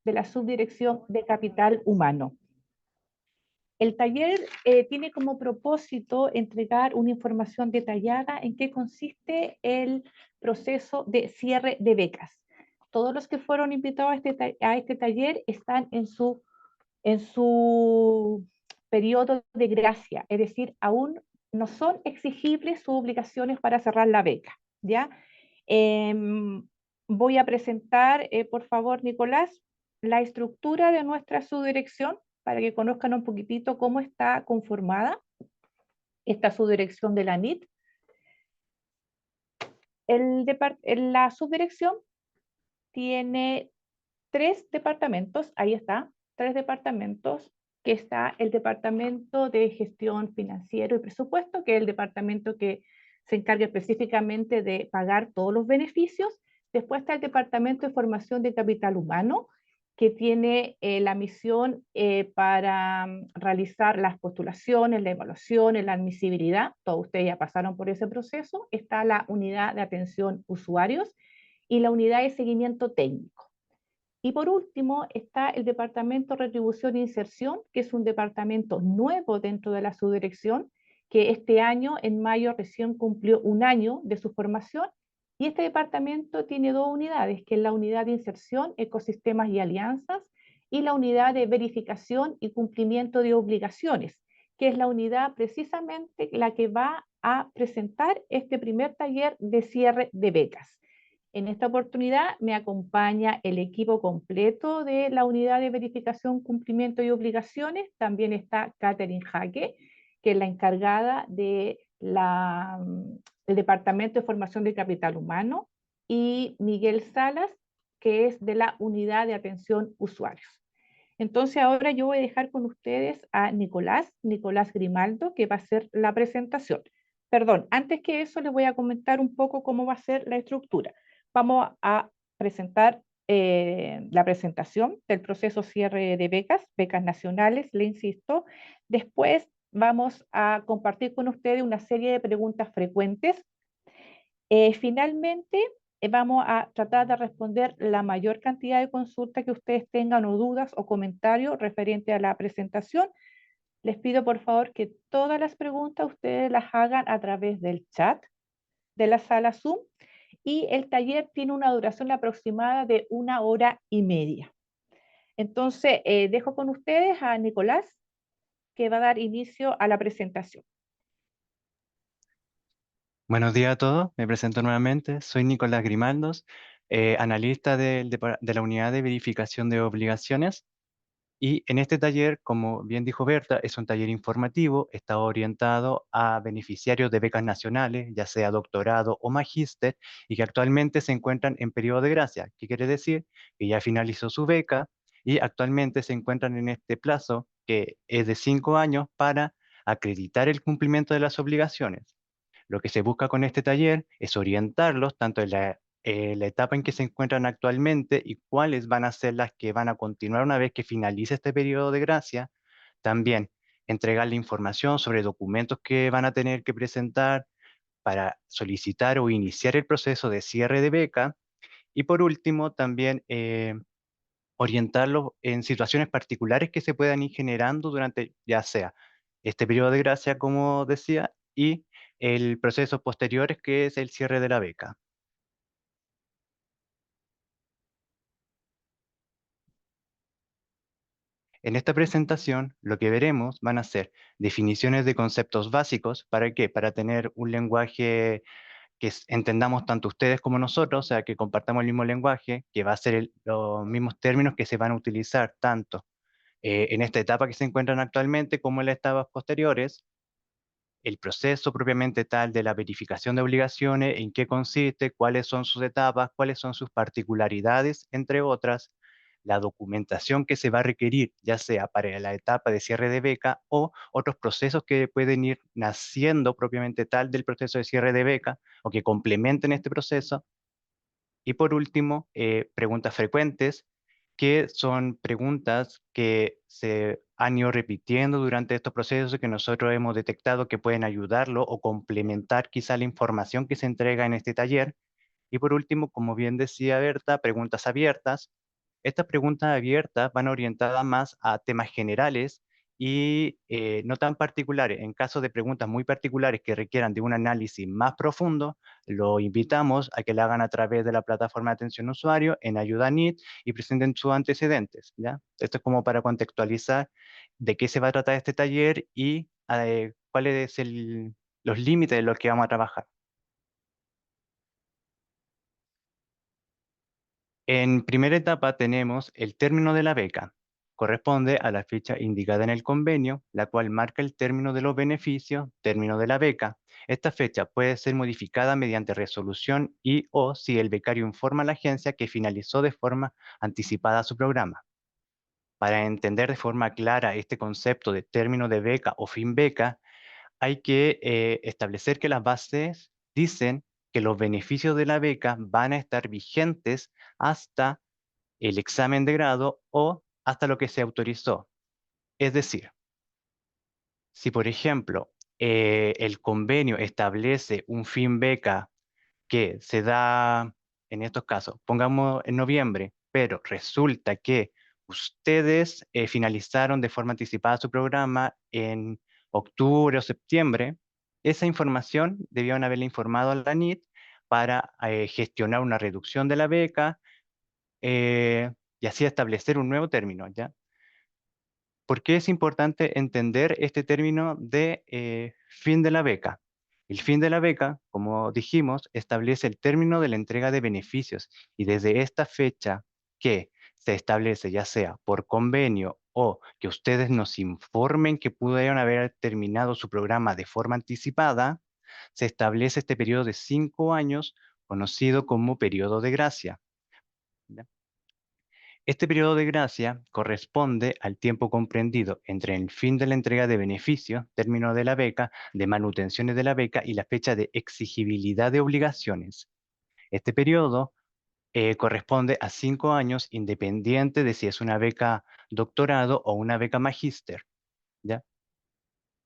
de la Subdirección de Capital Humano. El taller tiene como propósito entregar una información detallada en qué consiste el proceso de cierre de becas. Todos los que fueron invitados a este taller están en su periodo de gracia, es decir, aún no son exigibles sus obligaciones para cerrar la beca, ¿ya? Voy a presentar, por favor, Nicolás, la estructura de nuestra subdirección para que conozcan un poquitito cómo está conformada esta subdirección de la NIT. La subdirección tiene 3 departamentos, ahí está, 3 departamentos, que está el departamento de gestión financiero y presupuesto, que es el departamento que se encarga específicamente de pagar todos los beneficios. Después está el departamento de formación de capital humano, que tiene la misión para realizar las postulaciones, la evaluación, la admisibilidad. Todos ustedes ya pasaron por ese proceso. Está la unidad de atención usuarios y la unidad de seguimiento técnico. Y por último está el Departamento de Retribución e Inserción, que es un departamento nuevo dentro de la subdirección, que este año, en mayo, recién cumplió un año de su formación. Y este departamento tiene 2 unidades, que es la unidad de inserción, ecosistemas y alianzas, y la unidad de verificación y cumplimiento de obligaciones, que es la unidad precisamente la que va a presentar este primer taller de cierre de becas. En esta oportunidad me acompaña el equipo completo de la unidad de verificación, cumplimiento y obligaciones. También está Catherine Jaque, que es la encargada del Departamento de Formación de Capital Humano, y Miguel Salas, que es de la unidad de atención usuarios. Entonces ahora yo voy a dejar con ustedes a Nicolás Grimaldo, que va a hacer la presentación. Perdón, antes que eso les voy a comentar un poco cómo va a ser la estructura. Vamos a presentar la presentación del proceso cierre de becas nacionales, le insisto. Después vamos a compartir con ustedes una serie de preguntas frecuentes. Finalmente, vamos a tratar de responder la mayor cantidad de consultas que ustedes tengan o dudas o comentarios referente a la presentación. Les pido por favor que todas las preguntas ustedes las hagan a través del chat de la sala Zoom, y el taller tiene una duración aproximada de 1 hora y media. Entonces, dejo con ustedes a Nicolás, que va a dar inicio a la presentación. Buenos días a todos, me presento nuevamente. Soy Nicolás Grimaldos, analista de la unidad de verificación de obligaciones. Y en este taller, como bien dijo Berta, es un taller informativo, está orientado a beneficiarios de becas nacionales, ya sea doctorado o magíster, y que actualmente se encuentran en periodo de gracia. ¿Qué quiere decir? Que ya finalizó su beca y actualmente se encuentran en este plazo, que es de 5 años, para acreditar el cumplimiento de las obligaciones. Lo que se busca con este taller es orientarlos tanto en la etapa en que se encuentran actualmente y cuáles van a ser las que van a continuar una vez que finalice este periodo de gracia. También entregarle información sobre documentos que van a tener que presentar para solicitar o iniciar el proceso de cierre de beca. Y por último, también orientarlos en situaciones particulares que se puedan ir generando durante, ya sea este periodo de gracia, como decía, y el proceso posterior, que es el cierre de la beca. En esta presentación, lo que veremos van a ser definiciones de conceptos básicos. ¿Para qué? Para tener un lenguaje que entendamos tanto ustedes como nosotros, o sea, que compartamos el mismo lenguaje, que va a ser los mismos términos que se van a utilizar tanto en esta etapa que se encuentran actualmente como en las etapas posteriores. El proceso propiamente tal de la verificación de obligaciones, en qué consiste, cuáles son sus etapas, cuáles son sus particularidades, entre otras, la documentación que se va a requerir, ya sea para la etapa de cierre de beca o otros procesos que pueden ir naciendo propiamente tal del proceso de cierre de beca o que complementen este proceso. Y por último, preguntas frecuentes, que son preguntas que se han ido repitiendo durante estos procesos y que nosotros hemos detectado que pueden ayudarlo o complementar quizá la información que se entrega en este taller. Y por último, como bien decía Berta, preguntas abiertas, Estas preguntas abiertas van orientadas más a temas generales y no tan particulares. En caso de preguntas muy particulares que requieran de un análisis más profundo, lo invitamos a que lo hagan a través de la plataforma de atención a usuario en Ayuda NIT y presenten sus antecedentes, ¿ya? Esto es como para contextualizar de qué se va a tratar este taller y cuáles son los límites de los que vamos a trabajar. En primera etapa tenemos el término de la beca. Corresponde a la fecha indicada en el convenio, la cual marca el término de los beneficios, término de la beca. Esta fecha puede ser modificada mediante resolución y o si el becario informa a la agencia que finalizó de forma anticipada su programa. Para entender de forma clara este concepto de término de beca o fin beca, hay que establecer que las bases dicen que los beneficios de la beca van a estar vigentes hasta el examen de grado o hasta lo que se autorizó. Es decir, si por ejemplo el convenio establece un fin beca que se da en estos casos, pongamos en noviembre, pero resulta que ustedes finalizaron de forma anticipada su programa en octubre o septiembre, esa información debieron haberle informado a la NIT para gestionar una reducción de la beca y así establecer un nuevo término, ¿ya? ¿Por qué es importante entender este término de fin de la beca? El fin de la beca, como dijimos, establece el término de la entrega de beneficios y desde esta fecha que se establece ya sea por convenio o que ustedes nos informen que pudieron haber terminado su programa de forma anticipada, se establece este periodo de 5 años conocido como periodo de gracia. ¿Ya? Este periodo de gracia corresponde al tiempo comprendido entre el fin de la entrega de beneficios, término de la beca, de manutenciones de la beca y la fecha de exigibilidad de obligaciones. Este periodo corresponde a 5 años independiente de si es una beca doctorado o una beca magíster. ¿Ya?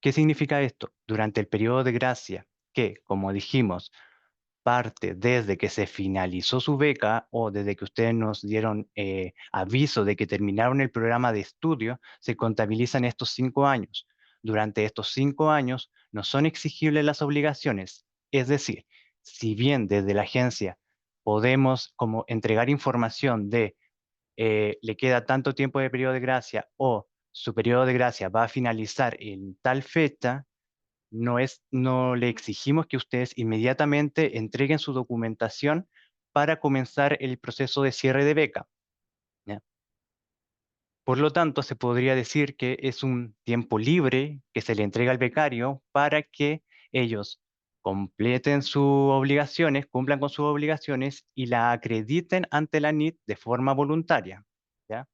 ¿Qué significa esto? Durante el periodo de gracia, que, como dijimos, parte desde que se finalizó su beca o desde que ustedes nos dieron aviso de que terminaron el programa de estudio, se contabilizan estos 5 años. Durante estos 5 años no son exigibles las obligaciones. Es decir, si bien desde la agencia podemos como entregar información de le queda tanto tiempo de periodo de gracia o su periodo de gracia va a finalizar en tal fecha, no le exigimos que ustedes inmediatamente entreguen su documentación para comenzar el proceso de cierre de beca, ¿ya? Por lo tanto, se podría decir que es un tiempo libre que se le entrega al becario para que ellos completen sus obligaciones, cumplan con sus obligaciones y la acrediten ante la NIT de forma voluntaria, ¿ya?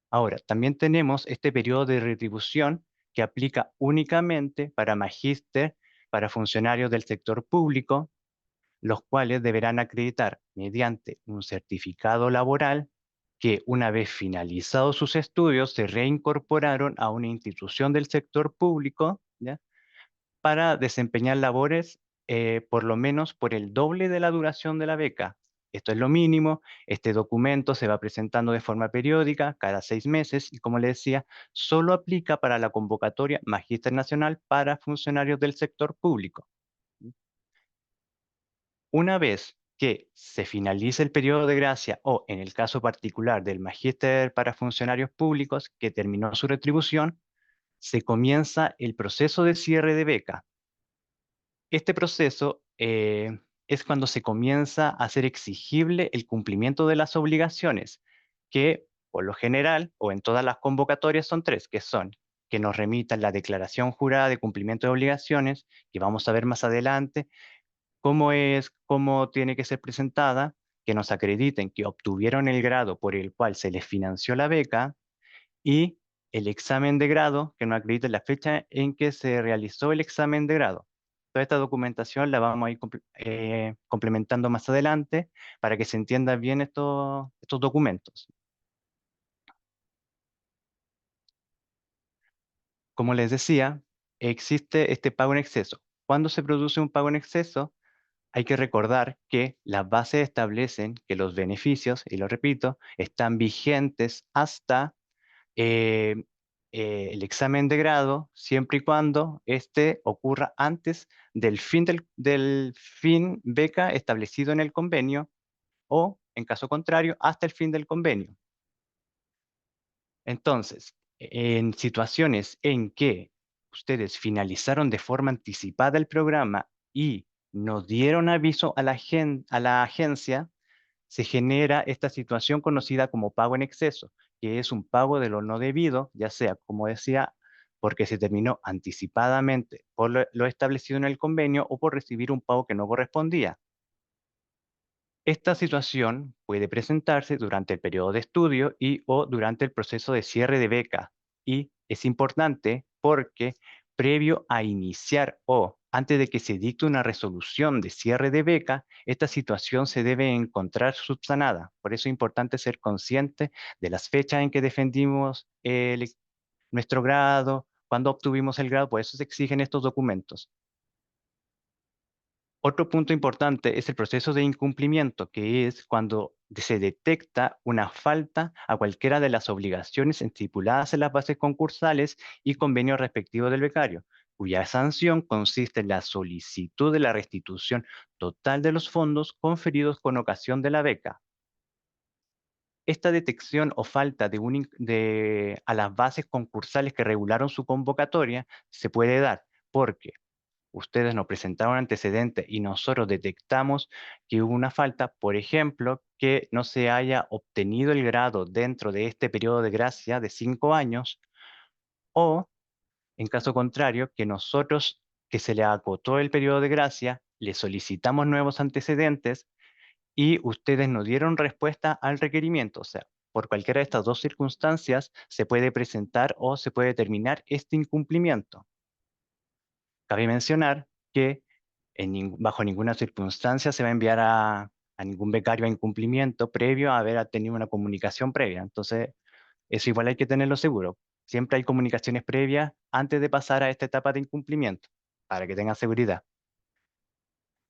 Ahora, también tenemos este periodo de retribución que aplica únicamente para magíster, para funcionarios del sector público, los cuales deberán acreditar mediante un certificado laboral que una vez finalizados sus estudios se reincorporaron a una institución del sector público, ¿ya? Para desempeñar labores por lo menos por el doble de la duración de la beca. Esto es lo mínimo. Este documento se va presentando de forma periódica, cada 6 meses, y como le decía, solo aplica para la convocatoria Magíster Nacional para funcionarios del sector público. Una vez que se finalice el periodo de gracia o, en el caso particular del Magíster para funcionarios públicos que terminó su retribución, se comienza el proceso de cierre de beca. Este proceso es cuando se comienza a hacer exigible el cumplimiento de las obligaciones, que por lo general o en todas las convocatorias son tres, que son que nos remitan la declaración jurada de cumplimiento de obligaciones, que vamos a ver más adelante, cómo es, cómo tiene que ser presentada, que nos acrediten que obtuvieron el grado por el cual se les financió la beca, y el examen de grado, que nos acredite la fecha en que se realizó el examen de grado. Toda esta documentación la vamos a ir complementando más adelante para que se entiendan bien estos documentos. Como les decía, existe este pago en exceso. ¿Cuándo se produce un pago en exceso? hay que recordar que las bases establecen que los beneficios, y lo repito, están vigentes hasta eh, el examen de grado, siempre y cuando este ocurra antes del fin beca establecido en el convenio o, en caso contrario, hasta el fin del convenio. Entonces, en situaciones en que ustedes finalizaron de forma anticipada el programa y no dieron aviso a a la agencia, se genera esta situación conocida como pago en exceso, que es un pago de lo no debido, ya sea, como decía, porque se terminó anticipadamente por lo establecido en el convenio o por recibir un pago que no correspondía. Esta situación puede presentarse durante el periodo de estudio y o durante el proceso de cierre de beca y es importante porque previo a iniciar o antes de que se dicte una resolución de cierre de beca, esta situación se debe encontrar subsanada. Por eso es importante ser consciente de las fechas en que defendimos nuestro grado, cuando obtuvimos el grado, por eso se exigen estos documentos. Otro punto importante es el proceso de incumplimiento, que es cuando se detecta una falta a cualquiera de las obligaciones estipuladas en las bases concursales y convenios respectivos del becario, cuya sanción consiste en la solicitud de la restitución total de los fondos conferidos con ocasión de la beca. Esta detección o falta a las bases concursales que regularon su convocatoria se puede dar porque ustedes nos presentaron antecedentes y nosotros detectamos que hubo una falta, por ejemplo, que no se haya obtenido el grado dentro de este periodo de gracia de 5 años, o en caso contrario, que nosotros, que se le acotó el periodo de gracia, le solicitamos nuevos antecedentes y ustedes no dieron respuesta al requerimiento. O sea, por cualquiera de estas dos circunstancias se puede presentar o se puede determinar este incumplimiento. Cabe mencionar que bajo ninguna circunstancia se va a enviar a ningún becario a incumplimiento previo a haber tenido una comunicación previa. Entonces, eso igual hay que tenerlo seguro. Siempre hay comunicaciones previas antes de pasar a esta etapa de incumplimiento, para que tengan seguridad.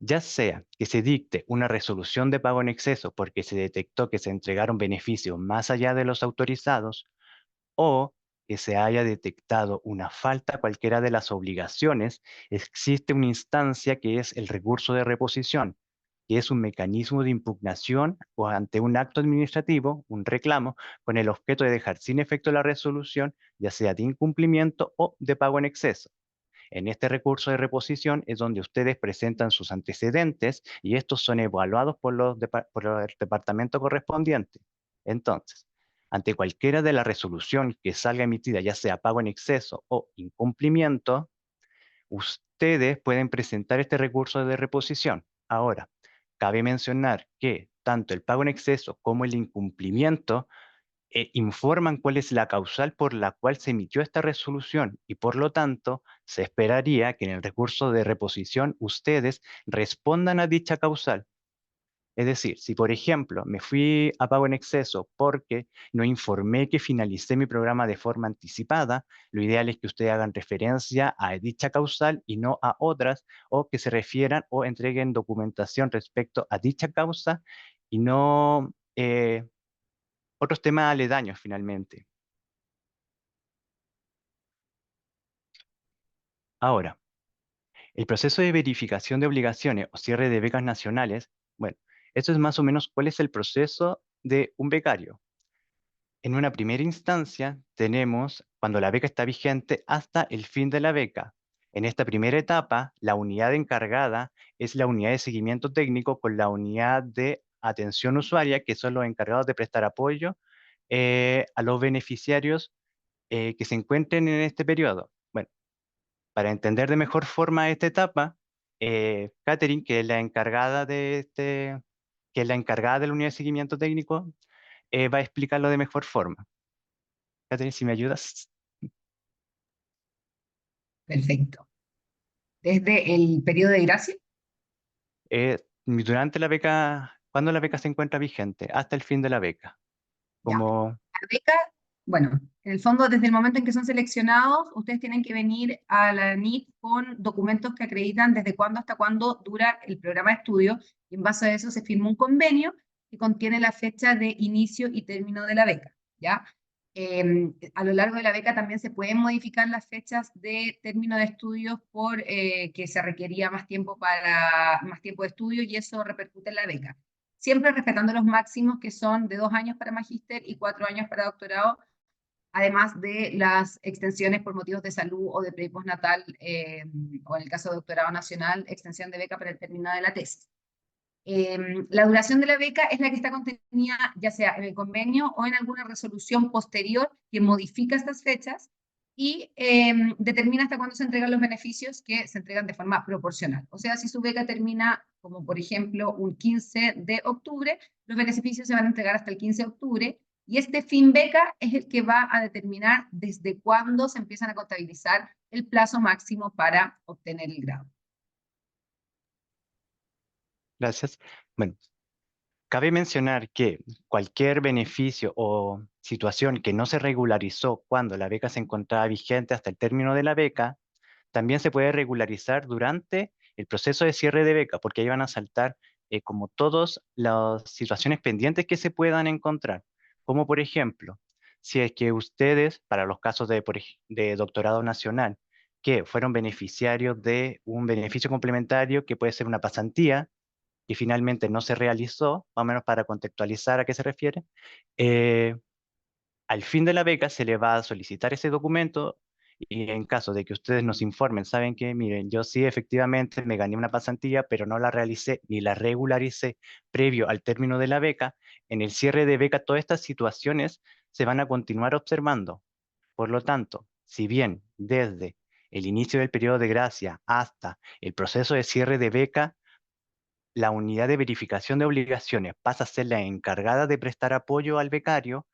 Ya sea que se dicte una resolución de pago en exceso porque se detectó que se entregaron beneficios más allá de los autorizados, o que se haya detectado una falta a cualquiera de las obligaciones, existe una instancia que es el recurso de reposición, que es un mecanismo de impugnación o ante un acto administrativo, un reclamo, con el objeto de dejar sin efecto la resolución, ya sea de incumplimiento o de pago en exceso. En este recurso de reposición es donde ustedes presentan sus antecedentes y estos son evaluados por el departamento correspondiente. Entonces, ante cualquiera de la resolución que salga emitida, ya sea pago en exceso o incumplimiento, ustedes pueden presentar este recurso de reposición. Ahora, cabe mencionar que tanto el pago en exceso como el incumplimiento informan cuál es la causal por la cual se emitió esta resolución y por lo tanto se esperaría que en el recurso de reposición ustedes respondan a dicha causal. Es decir, si por ejemplo me fui a pago en exceso porque no informé que finalicé mi programa de forma anticipada, lo ideal es que ustedes hagan referencia a dicha causal y no a otras, o que se refieran o entreguen documentación respecto a dicha causa y no otros temas aledaños finalmente. Ahora, el proceso de verificación de obligaciones o cierre de becas nacionales, bueno, eso es más o menos cuál es el proceso de un becario. En una primera instancia tenemos cuando la beca está vigente hasta el fin de la beca. En esta primera etapa, la unidad encargada es la unidad de seguimiento técnico con la unidad de atención usuaria, que son los encargados de prestar apoyo a los beneficiarios que se encuentren en este periodo. Bueno, para entender de mejor forma esta etapa, Catherine, que es la encargada que es la encargada de la unidad de seguimiento técnico, va a explicarlo de mejor forma. Catherine, si me ayudas. Perfecto. Desde el periodo de gracia, Durante la beca, cuando la beca se encuentra vigente, hasta el fin de la beca. ya. Como, La beca, bueno, En el fondo, desde el momento en que son seleccionados, ustedes tienen que venir a la NIT con documentos que acreditan desde cuándo hasta cuándo dura el programa de estudio, y en base a eso se firma un convenio que contiene la fecha de inicio y término de la beca, ¿ya? A lo largo de la beca también se pueden modificar las fechas de término de estudios por que se requería más tiempo más tiempo de estudio, y eso repercute en la beca. Siempre respetando los máximos, que son de 2 años para magíster y 4 años para doctorado, además de las extensiones por motivos de salud o de pre- y postnatal, o en el caso de doctorado nacional, extensión de beca para el término de la tesis. La duración de la beca es la que está contenida ya sea en el convenio o en alguna resolución posterior que modifica estas fechas y determina hasta cuándo se entregan los beneficios, que se entregan de forma proporcional. O sea, si su beca termina, como por ejemplo un 15 de octubre, los beneficios se van a entregar hasta el 15 de octubre, y este fin beca es el que va a determinar desde cuándo se empiezan a contabilizar el plazo máximo para obtener el grado. Gracias. Bueno, cabe mencionar que cualquier beneficio o situación que no se regularizó cuando la beca se encontraba vigente hasta el término de la beca, también se puede regularizar durante el proceso de cierre de beca, porque ahí van a saltar como todas las situaciones pendientes que se puedan encontrar. Como por ejemplo, si es que ustedes, para los casos de doctorado nacional, que fueron beneficiarios de un beneficio complementario que puede ser una pasantía, y finalmente no se realizó, más o menos para contextualizar a qué se refiere, eh, al fin de la beca se le va a solicitar ese documento, y en caso de que ustedes nos informen, saben que, miren, yo sí efectivamente me gané una pasantía, pero no la realicé ni la regularicé previo al término de la beca, en el cierre de beca todas estas situaciones se van a continuar observando. Por lo tanto, si bien desde el inicio del periodo de gracia hasta el proceso de cierre de beca, la unidad de verificación de obligaciones pasa a ser la encargada de prestar apoyo al becario,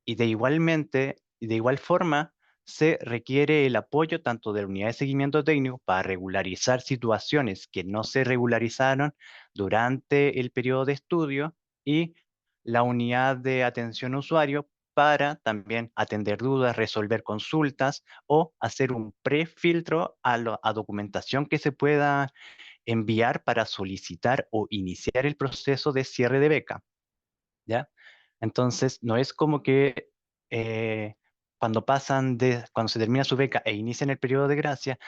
y de igual forma, se requiere el apoyo tanto de la unidad de seguimiento técnico para regularizar situaciones que no se regularizaron durante el periodo de estudio, y la unidad de atención a usuario para también atender dudas, resolver consultas o hacer un prefiltro a documentación que se pueda enviar para solicitar o iniciar el proceso de cierre de beca, ¿ya? Entonces, no es como que eh, cuando se termina su beca e inician el periodo de gracia,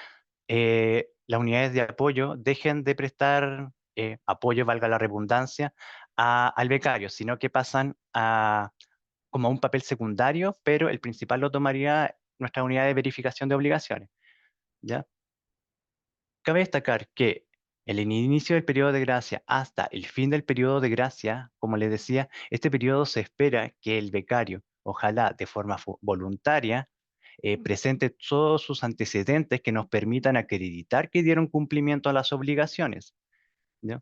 las unidades de apoyo dejen de prestar apoyo, valga la redundancia, al becario, sino que pasan como a un papel secundario, pero el principal lo tomaría nuestra unidad de verificación de obligaciones, ¿ya? Cabe destacar que el inicio del periodo de gracia hasta el fin del periodo de gracia, como les decía, este periodo se espera que el becario, ojalá de forma voluntaria, presente todos sus antecedentes que nos permitan acreditar que dieron cumplimiento a las obligaciones, ¿ya?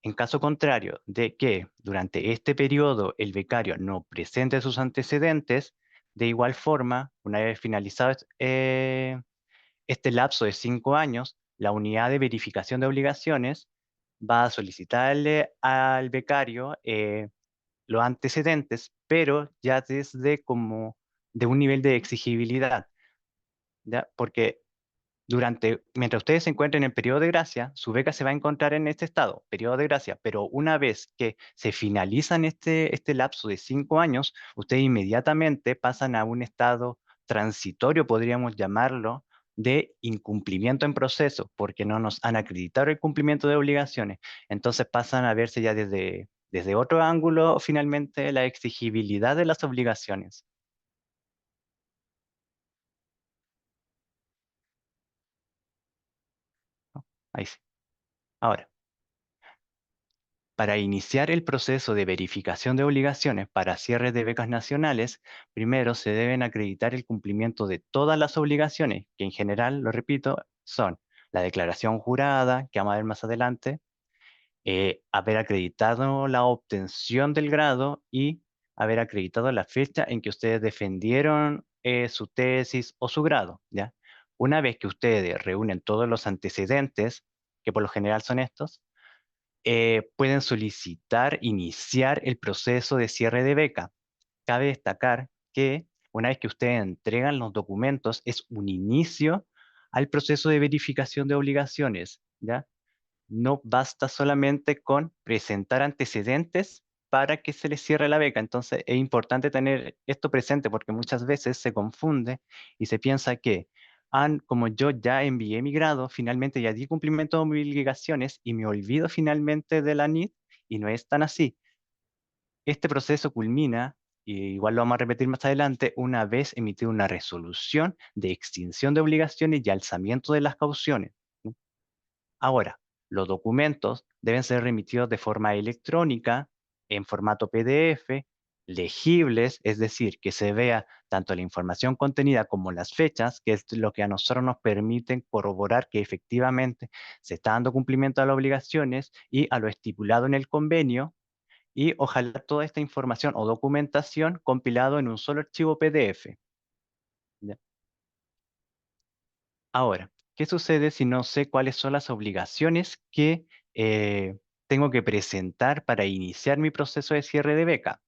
En caso contrario de que durante este periodo el becario no presente sus antecedentes, de igual forma, una vez finalizado este lapso de 5 años, la unidad de verificación de obligaciones va a solicitarle al becario los antecedentes, pero ya desde como de un nivel de exigibilidad, ¿ya? Porque mientras ustedes se encuentren en periodo de gracia, su beca se va a encontrar en este estado, periodo de gracia, pero una vez que se finalizan este lapso de 5 años, ustedes inmediatamente pasan a un estado transitorio, podríamos llamarlo, de incumplimiento en proceso, porque no nos han acreditado el cumplimiento de obligaciones. Entonces pasan a verse ya desde otro ángulo, finalmente, la exigibilidad de las obligaciones. ¿No? Ahí sí. Ahora, para iniciar el proceso de verificación de obligaciones para cierre de becas nacionales, primero se deben acreditar el cumplimiento de todas las obligaciones, que en general, lo repito, son la declaración jurada, que vamos a ver más adelante, haber acreditado la obtención del grado y haber acreditado la fecha en que ustedes defendieron su tesis o su grado, ¿ya? Una vez que ustedes reúnen todos los antecedentes, que por lo general son estos, pueden solicitar iniciar el proceso de cierre de beca. Cabe destacar que una vez que ustedes entregan los documentos, es un inicio al proceso de verificación de obligaciones, ¿ya? No basta solamente con presentar antecedentes para que se les cierre la beca. Entonces es importante tener esto presente porque muchas veces se confunde y se piensa que, como yo ya envié mi grado, finalmente ya di cumplimiento de mis obligaciones y me olvido finalmente de la NIT, y no es tan así. Este proceso culmina, y igual lo vamos a repetir más adelante, una vez emitida una resolución de extinción de obligaciones y alzamiento de las cauciones, ¿no? Ahora, los documentos deben ser remitidos de forma electrónica, en formato PDF, legibles, es decir, que se vea tanto la información contenida como las fechas, que es lo que a nosotros nos permiten corroborar que efectivamente se está dando cumplimiento a las obligaciones y a lo estipulado en el convenio, y ojalá toda esta información o documentación compilado en un solo archivo PDF. ¿Ya? Ahora, ¿qué sucede si no sé cuáles son las obligaciones que tengo que presentar para iniciar mi proceso de cierre de beca?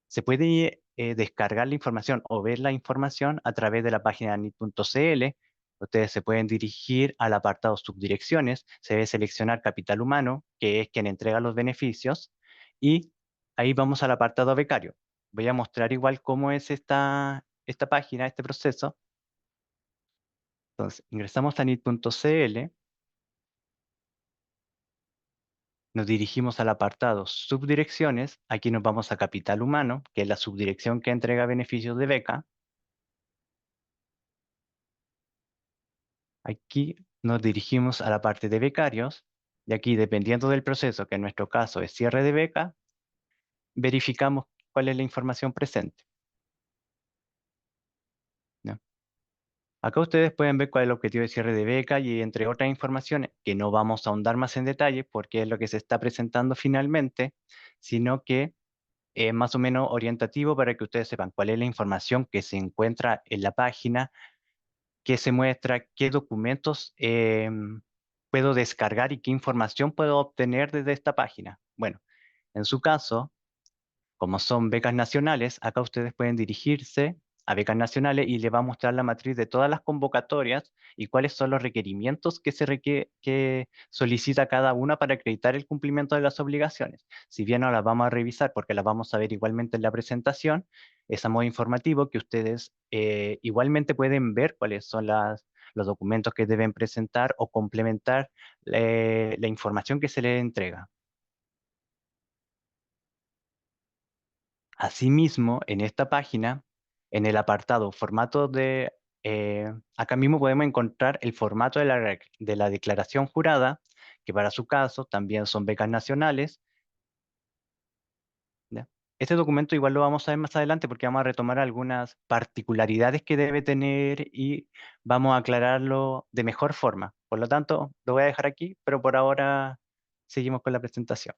Se puede descargar la información o ver la información a través de la página nit.cl. Ustedes se pueden dirigir al apartado subdirecciones, se debe seleccionar capital humano, que es quien entrega los beneficios, y ahí vamos al apartado becario. Voy a mostrar igual cómo es esta página, este proceso. Entonces, ingresamos a nit.cl, nos dirigimos al apartado subdirecciones, aquí nos vamos a capital humano, que es la subdirección que entrega beneficios de beca. Aquí nos dirigimos a la parte de becarios, y aquí, dependiendo del proceso, que en nuestro caso es cierre de beca, verificamos cuál es la información presente, ¿no? Acá ustedes pueden ver cuál es el objetivo de cierre de beca y entre otras informaciones que no vamos a ahondar más en detalle porque es lo que se está presentando finalmente, sino que es más o menos orientativo para que ustedes sepan cuál es la información que se encuentra en la página, qué se muestra, qué documentos puedo descargar y qué información puedo obtener desde esta página. Bueno, en su caso, como son becas nacionales, acá ustedes pueden dirigirse a becas nacionales y le va a mostrar la matriz de todas las convocatorias y cuáles son los requerimientos que solicita cada una para acreditar el cumplimiento de las obligaciones. Si bien no las vamos a revisar porque las vamos a ver igualmente en la presentación, es a modo informativo que ustedes igualmente pueden ver cuáles son los documentos que deben presentar o complementar la información que se les entrega. Asimismo, en esta página, en el apartado formato acá mismo podemos encontrar el formato de la declaración jurada, que para su caso también son becas nacionales, ¿ya? Este documento igual lo vamos a ver más adelante porque vamos a retomar algunas particularidades que debe tener y vamos a aclararlo de mejor forma. Por lo tanto, lo voy a dejar aquí, pero por ahora seguimos con la presentación.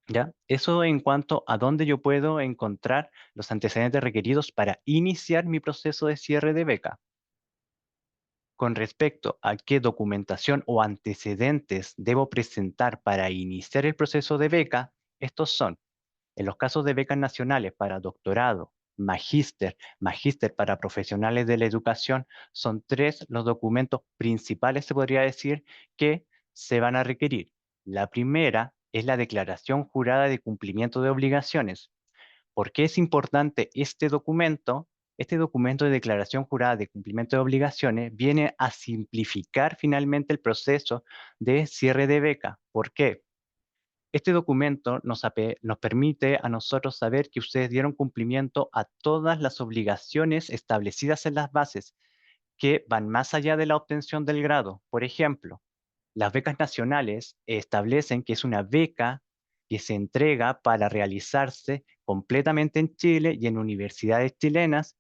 ¿Ya? Eso en cuanto a dónde yo puedo encontrar los antecedentes requeridos para iniciar mi proceso de cierre de beca. Con respecto a qué documentación o antecedentes debo presentar para iniciar el proceso de beca, estos son, en los casos de becas nacionales para doctorado, magíster para profesionales de la educación, son tres los documentos principales, se podría decir, que se van a requerir. La primera es la declaración jurada de cumplimiento de obligaciones. ¿Por qué es importante este documento? Este documento de declaración jurada de cumplimiento de obligaciones viene a simplificar finalmente el proceso de cierre de beca. ¿Por qué? Este documento nos permite a nosotros saber que ustedes dieron cumplimiento a todas las obligaciones establecidas en las bases, que van más allá de la obtención del grado. Por ejemplo, las becas nacionales establecen que es una beca que se entrega para realizarse completamente en Chile y en universidades chilenas.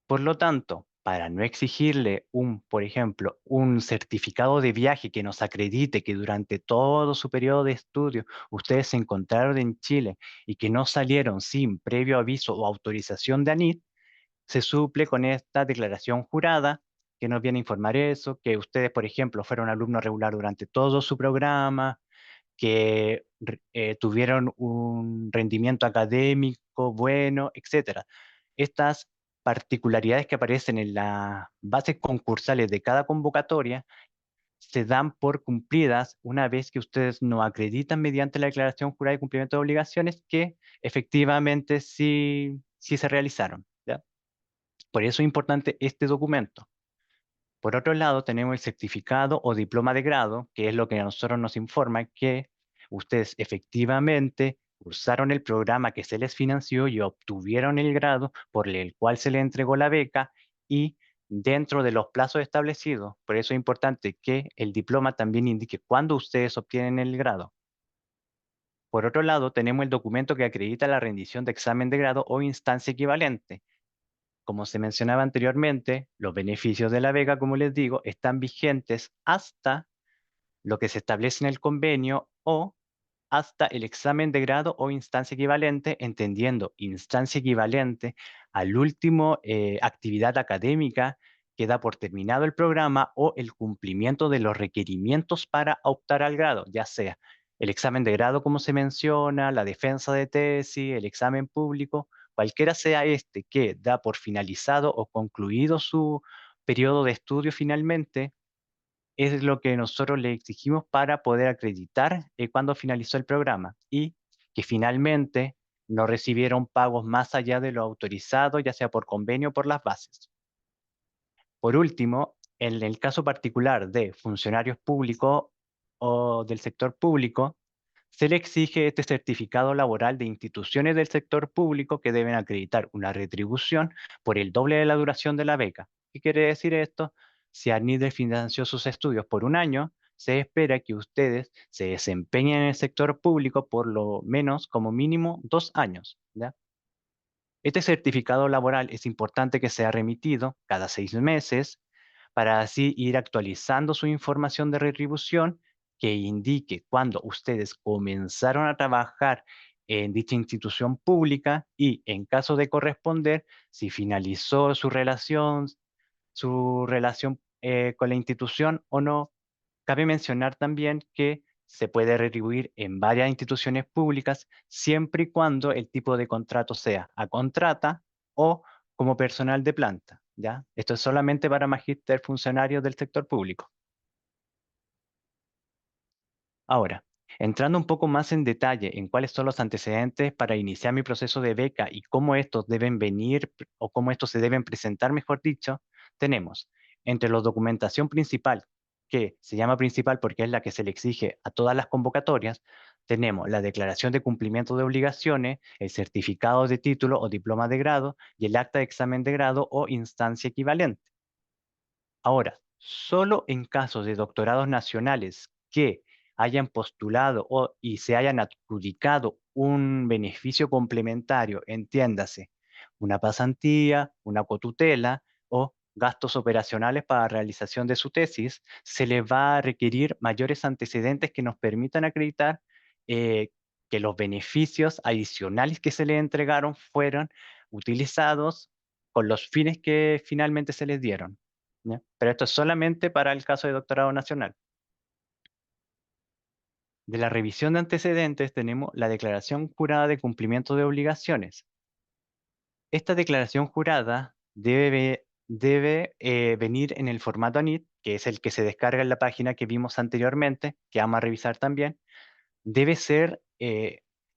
Por lo tanto, para no exigirle por ejemplo, un certificado de viaje que nos acredite que durante todo su periodo de estudio ustedes se encontraron en Chile y que no salieron sin previo aviso o autorización de ANIT, se suple con esta declaración jurada que nos viene a informar eso, que ustedes, por ejemplo, fueron alumnos regular durante todo su programa, que tuvieron un rendimiento académico bueno, etcétera. estas particularidades que aparecen en las bases concursales de cada convocatoria se dan por cumplidas una vez que ustedes nos acreditan mediante la declaración jurada de cumplimiento de obligaciones que efectivamente sí se realizaron, ¿ya? Por eso es importante este documento. Por otro lado, tenemos el certificado o diploma de grado, que es lo que a nosotros nos informa que ustedes efectivamente cursaron el programa que se les financió y obtuvieron el grado por el cual se les entregó la beca y dentro de los plazos establecidos. Por eso es importante que el diploma también indique cuándo ustedes obtienen el grado. Por otro lado, tenemos el documento que acredita la rendición de examen de grado o instancia equivalente. Como se mencionaba anteriormente, los beneficios de la beca, como les digo, están vigentes hasta lo que se establece en el convenio o hasta el examen de grado o instancia equivalente, entendiendo instancia equivalente al último actividad académica que da por terminado el programa o el cumplimiento de los requerimientos para optar al grado, ya sea el examen de grado como se menciona, la defensa de tesis, el examen público, cualquiera sea este que da por finalizado o concluido su periodo de estudio finalmente, es lo que nosotros le exigimos para poder acreditar cuando finalizó el programa y que finalmente no recibieron pagos más allá de lo autorizado, ya sea por convenio o por las bases. Por último, en el caso particular de funcionarios públicos o del sector público, se le exige este certificado laboral de instituciones del sector público que deben acreditar una retribución por el doble de la duración de la beca. ¿Qué quiere decir esto? Si ANIDE financió sus estudios por un año, se espera que ustedes se desempeñen en el sector público por lo menos como mínimo 2 años, ¿ya? Este certificado laboral es importante que sea remitido cada 6 meses para así ir actualizando su información de retribución que indique cuándo ustedes comenzaron a trabajar en dicha institución pública y, en caso de corresponder, si finalizó su relación con la institución o no. Cabe mencionar también que se puede retribuir en varias instituciones públicas siempre y cuando el tipo de contrato sea a contrata o como personal de planta, ¿ya? Esto es solamente para magíster funcionarios del sector público. Ahora, entrando un poco más en detalle en cuáles son los antecedentes para iniciar mi proceso de beca y cómo estos deben venir o cómo estos se deben presentar, mejor dicho, tenemos entre la documentación principal, que se llama principal porque es la que se le exige a todas las convocatorias, tenemos la declaración de cumplimiento de obligaciones, el certificado de título o diploma de grado y el acta de examen de grado o instancia equivalente. Ahora, solo en casos de doctorados nacionales que hayan postulado y se hayan adjudicado un beneficio complementario, entiéndase, una pasantía, una cotutela o gastos operacionales para realización de su tesis, se les va a requerir mayores antecedentes que nos permitan acreditar eh, que los beneficios adicionales que se les entregaron fueron utilizados con los fines que finalmente se les dieron, ¿ya? Pero esto es solamente para el caso de doctorado nacional. De la revisión de antecedentes tenemos la declaración jurada de cumplimiento de obligaciones. Esta declaración jurada debe venir en el formato ANID, que es el que se descarga en la página que vimos anteriormente, que vamos a revisar también. Debe ser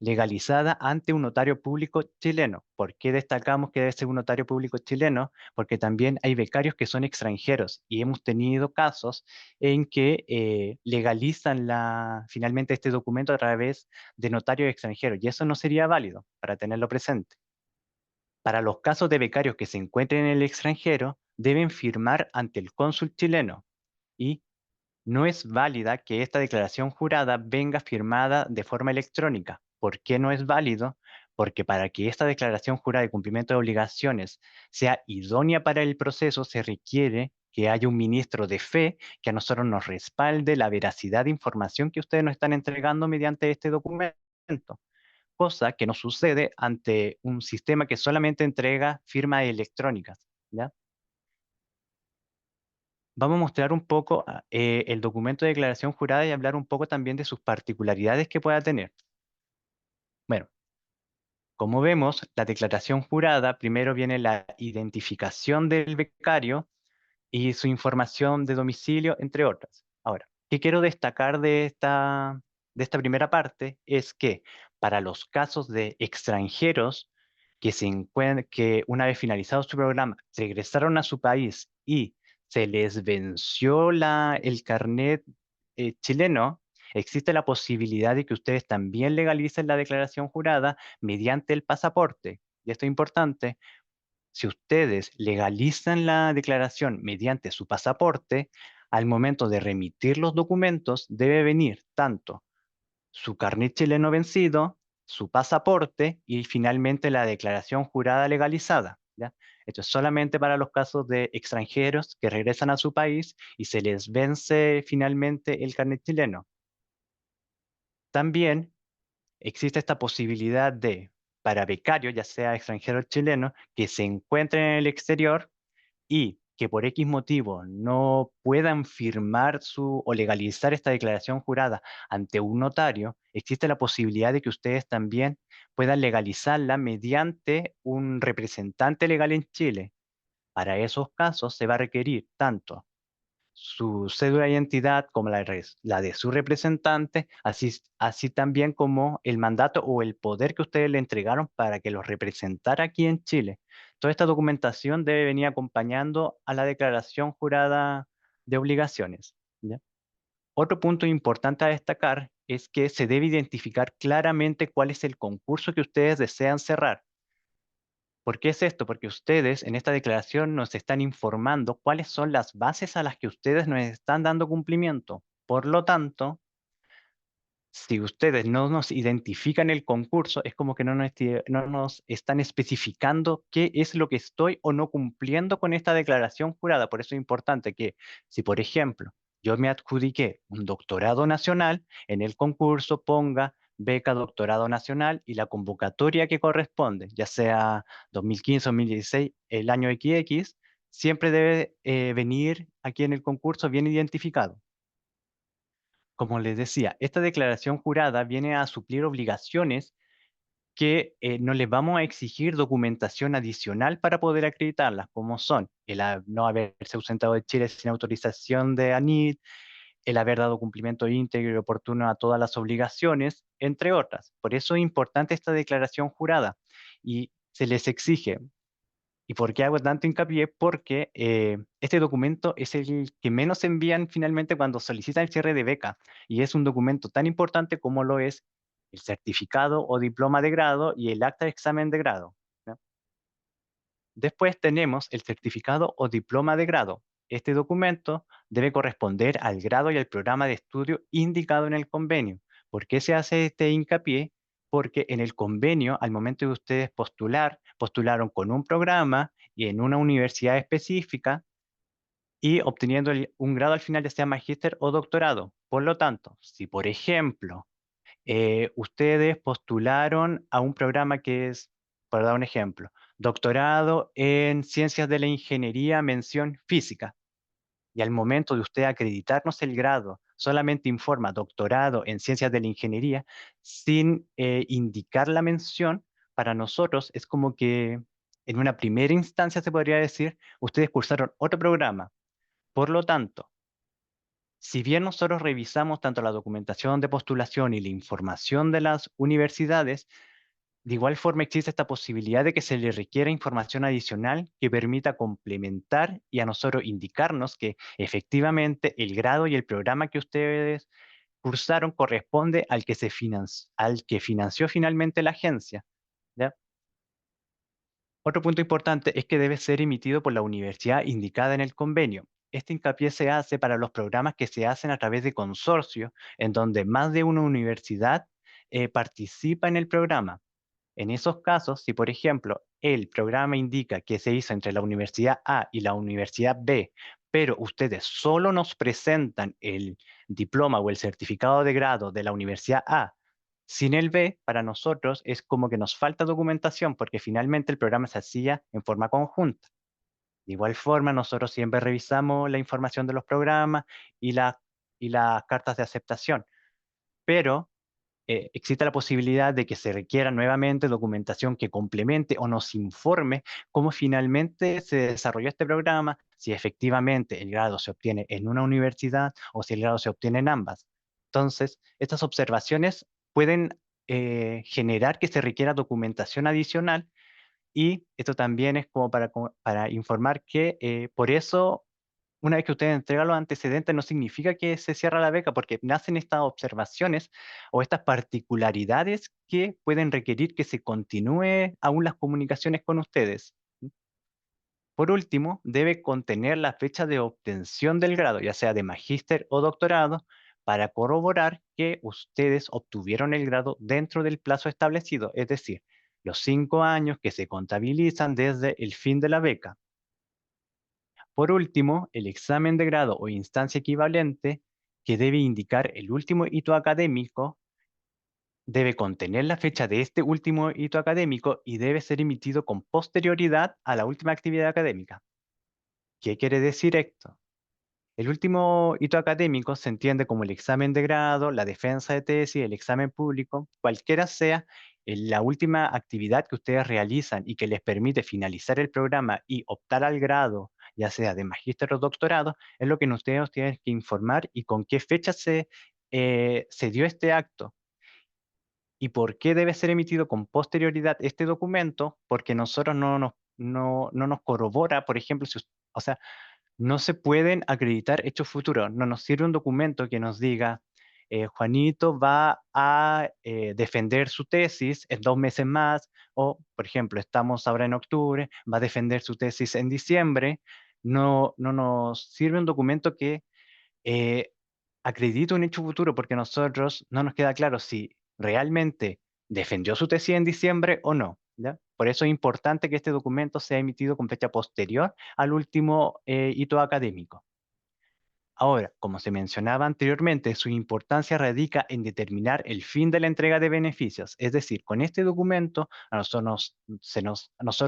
legalizada ante un notario público chileno. ¿Por qué destacamos que debe ser un notario público chileno? Porque también hay becarios que son extranjeros y hemos tenido casos en que legalizan finalmente este documento a través de notarios extranjeros y eso no sería válido para tenerlo presente. Para los casos de becarios que se encuentren en el extranjero, deben firmar ante el cónsul chileno y no es válida que esta declaración jurada venga firmada de forma electrónica. ¿Por qué no es válido? Porque para que esta declaración jurada de cumplimiento de obligaciones sea idónea para el proceso, se requiere que haya un ministro de fe que a nosotros nos respalde la veracidad de información que ustedes nos están entregando mediante este documento, cosa que no sucede ante un sistema que solamente entrega firmas electrónicas, ¿ya? Vamos a mostrar un poco el documento de declaración jurada y hablar un poco también de sus particularidades que pueda tener. Bueno, Como vemos, la declaración jurada, primero viene la identificación del becario y su información de domicilio, entre otras. Ahora, ¿qué quiero destacar de esta primera parte? Es que para los casos de extranjeros que una vez finalizado su programa regresaron a su país y se les venció el carnet chileno, existe la posibilidad de que ustedes también legalicen la declaración jurada mediante el pasaporte. Y esto es importante. Si ustedes legalizan la declaración mediante su pasaporte, al momento de remitir los documentos debe venir tanto su carnet chileno vencido, su pasaporte y finalmente la declaración jurada legalizada, ¿ya? Esto es solamente para los casos de extranjeros que regresan a su país y se les vence finalmente el carnet chileno. También existe esta posibilidad para becarios, ya sea extranjero o chileno, que se encuentren en el exterior y que por X motivo no puedan firmar o legalizar esta declaración jurada ante un notario, existe la posibilidad de que ustedes también puedan legalizarla mediante un representante legal en Chile. Para esos casos se va a requerir tanto su cédula de identidad como la de su representante, así también como el mandato o el poder que ustedes le entregaron para que los representara aquí en Chile. Toda esta documentación debe venir acompañando a la declaración jurada de obligaciones, ¿ya? Otro punto importante a destacar es que se debe identificar claramente cuál es el concurso que ustedes desean cerrar. ¿Por qué es esto? Porque ustedes en esta declaración nos están informando cuáles son las bases a las que ustedes nos están dando cumplimiento. Por lo tanto, si ustedes no nos identifican el concurso, es como que no nos están especificando qué es lo que estoy o no cumpliendo con esta declaración jurada. Por eso es importante que si, por ejemplo, yo me adjudiqué un doctorado nacional, en el concurso ponga beca doctorado nacional y la convocatoria que corresponde, ya sea 2015 o 2016, el año XX, siempre debe venir aquí en el concurso bien identificado. Como les decía, esta declaración jurada viene a suplir obligaciones que no les vamos a exigir documentación adicional para poder acreditarlas, como son no haberse ausentado de Chile sin autorización de ANID, el haber dado cumplimiento íntegro y oportuno a todas las obligaciones, entre otras. Por eso es importante esta declaración jurada y se les exige. ¿Y por qué hago tanto hincapié? Porque este documento es el que menos envían finalmente cuando solicitan el cierre de beca. Y es un documento tan importante como lo es el certificado o diploma de grado y el acta de examen de grado, ¿ya? Después tenemos el certificado o diploma de grado. Este documento debe corresponder al grado y al programa de estudio indicado en el convenio. ¿Por qué se hace este hincapié? Porque en el convenio, al momento de ustedes postularon con un programa y en una universidad específica y obteniendo un grado al final, ya sea magíster o doctorado. Por lo tanto, si por ejemplo ustedes postularon a un programa que es, para dar un ejemplo, doctorado en ciencias de la ingeniería, mención física. Y al momento de usted acreditarnos el grado, solamente informa doctorado en ciencias de la ingeniería sin indicar la mención, para nosotros es como que en una primera instancia se podría decir, ustedes cursaron otro programa. Por lo tanto, si bien nosotros revisamos tanto la documentación de postulación y la información de las universidades, de igual forma existe esta posibilidad de que se le requiera información adicional que permita complementar y a nosotros indicarnos que efectivamente el grado y el programa que ustedes cursaron corresponde al que financió finalmente la agencia, ¿ya? Otro punto importante es que debe ser emitido por la universidad indicada en el convenio. Este hincapié se hace para los programas que se hacen a través de consorcios, en donde más de una universidad participa en el programa. En esos casos, si por ejemplo el programa indica que se hizo entre la Universidad A y la Universidad B, pero ustedes solo nos presentan el diploma o el certificado de grado de la Universidad A sin el B, para nosotros es como que nos falta documentación porque finalmente el programa se hacía en forma conjunta. De igual forma, nosotros siempre revisamos la información de los programas y las cartas de aceptación, pero existe la posibilidad de que se requiera nuevamente documentación que complemente o nos informe cómo finalmente se desarrolló este programa, si efectivamente el grado se obtiene en una universidad o si el grado se obtiene en ambas. Entonces, estas observaciones pueden generar que se requiera documentación adicional, y esto también es como para informar que por eso, una vez que usted entrega los antecedentes, no significa que se cierra la beca, porque nacen estas observaciones o estas particularidades que pueden requerir que se continúe aún las comunicaciones con ustedes. Por último, debe contener la fecha de obtención del grado, ya sea de magíster o doctorado, para corroborar que ustedes obtuvieron el grado dentro del plazo establecido, es decir, los 5 años que se contabilizan desde el fin de la beca. Por último, el examen de grado o instancia equivalente, que debe indicar el último hito académico, debe contener la fecha de este último hito académico y debe ser emitido con posterioridad a la última actividad académica. ¿Qué quiere decir esto? El último hito académico se entiende como el examen de grado, la defensa de tesis, el examen público, cualquiera sea la última actividad que ustedes realizan y que les permite finalizar el programa y optar al grado, ya sea de magíster o doctorado, es lo que ustedes tienen que informar y con qué fecha se dio este acto. ¿Y por qué debe ser emitido con posterioridad este documento? Porque nosotros no nos corrobora, por ejemplo, o sea, no se pueden acreditar hechos futuros. No nos sirve un documento que nos diga, Juanito va a defender su tesis en 2 meses más, o, por ejemplo, estamos ahora en octubre, va a defender su tesis en diciembre. No nos sirve un documento que eh, acredite un hecho futuro, porque a nosotros no nos queda claro si realmente defendió su tesis en diciembre o no. ¿Ya? Por eso es importante que este documento sea emitido con fecha posterior al último hito académico. Ahora, como se mencionaba anteriormente, su importancia radica en determinar el fin de la entrega de beneficios. Es decir, con este documento nosotros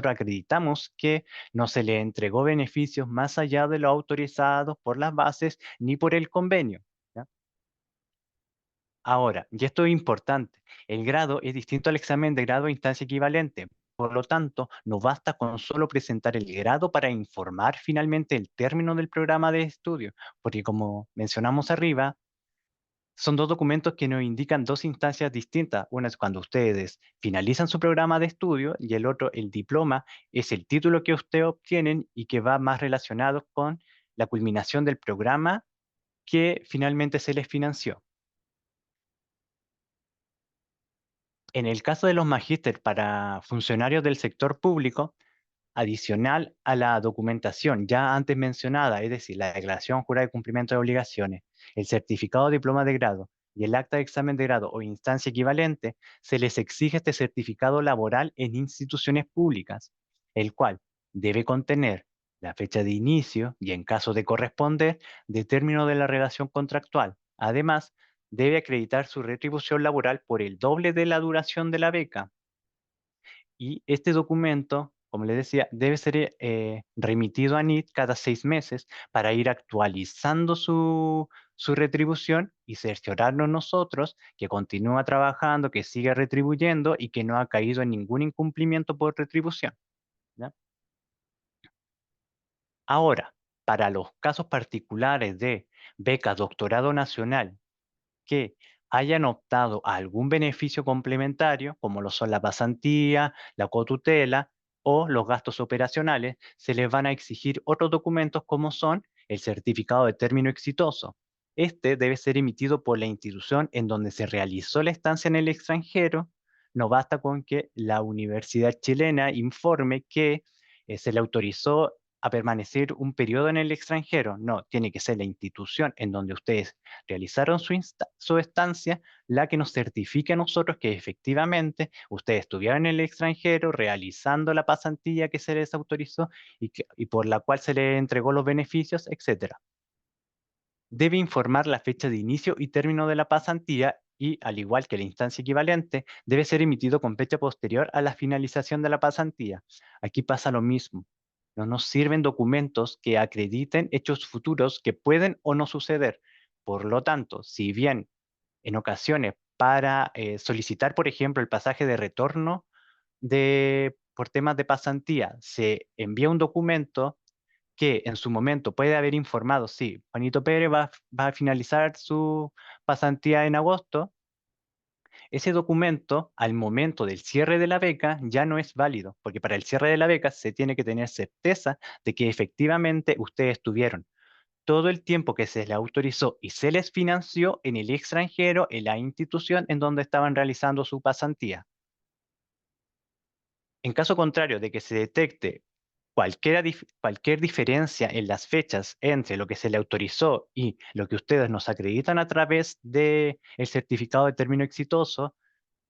acreditamos que no se le entregó beneficios más allá de lo autorizado por las bases ni por el convenio. ¿Ya? Ahora, y esto es importante, el grado es distinto al examen de grado a instancia equivalente. Por lo tanto, no basta con solo presentar el grado para informar finalmente el término del programa de estudio, porque como mencionamos arriba, son 2 documentos que nos indican 2 instancias distintas. Una es cuando ustedes finalizan su programa de estudio y el otro, el diploma, es el título que ustedes obtienen y que va más relacionado con la culminación del programa que finalmente se les financió. En el caso de los magíster para funcionarios del sector público, adicional a la documentación ya antes mencionada, es decir, la declaración jurada de cumplimiento de obligaciones, el certificado de diploma de grado y el acta de examen de grado o instancia equivalente, se les exige este certificado laboral en instituciones públicas, el cual debe contener la fecha de inicio y, en caso de corresponder, de término de la relación contractual. Además, debe acreditar su retribución laboral por el doble de la duración de la beca. Y este documento, como les decía, debe ser remitido a NIT cada 6 meses para ir actualizando su retribución y cerciorarnos nosotros que continúa trabajando, que sigue retribuyendo y que no ha caído en ningún incumplimiento por retribución. ¿Ya? Ahora, para los casos particulares de beca doctorado nacional que hayan optado a algún beneficio complementario, como lo son la pasantía, la cotutela o los gastos operacionales, se les van a exigir otros documentos como son el certificado de término exitoso. Este debe ser emitido por la institución en donde se realizó la estancia en el extranjero. No basta con que la universidad chilena informe que se le autorizó a permanecer un periodo en el extranjero. No, tiene que ser la institución en donde ustedes realizaron su estancia la que nos certifique a nosotros que efectivamente ustedes estuvieron en el extranjero realizando la pasantía que se les autorizó y por la cual se les entregó los beneficios, etcétera. Debe informar la fecha de inicio y término de la pasantía y, al igual que la instancia equivalente, debe ser emitido con fecha posterior a la finalización de la pasantía. Aquí pasa lo mismo. No nos sirven documentos que acrediten hechos futuros que pueden o no suceder. Por lo tanto, si bien en ocasiones para solicitar, por ejemplo, el pasaje de retorno por temas de pasantía. Se envía un documento que en su momento puede haber informado, sí, Juanito Pérez va a finalizar su pasantía en agosto. Ese documento, al momento del cierre de la beca, ya no es válido, porque para el cierre de la beca se tiene que tener certeza de que efectivamente ustedes tuvieron todo el tiempo que se les autorizó y se les financió en el extranjero, en la institución en donde estaban realizando su pasantía. En caso contrario de que se detecte cualquier diferencia en las fechas entre lo que se le autorizó y lo que ustedes nos acreditan a través del certificado de término exitoso,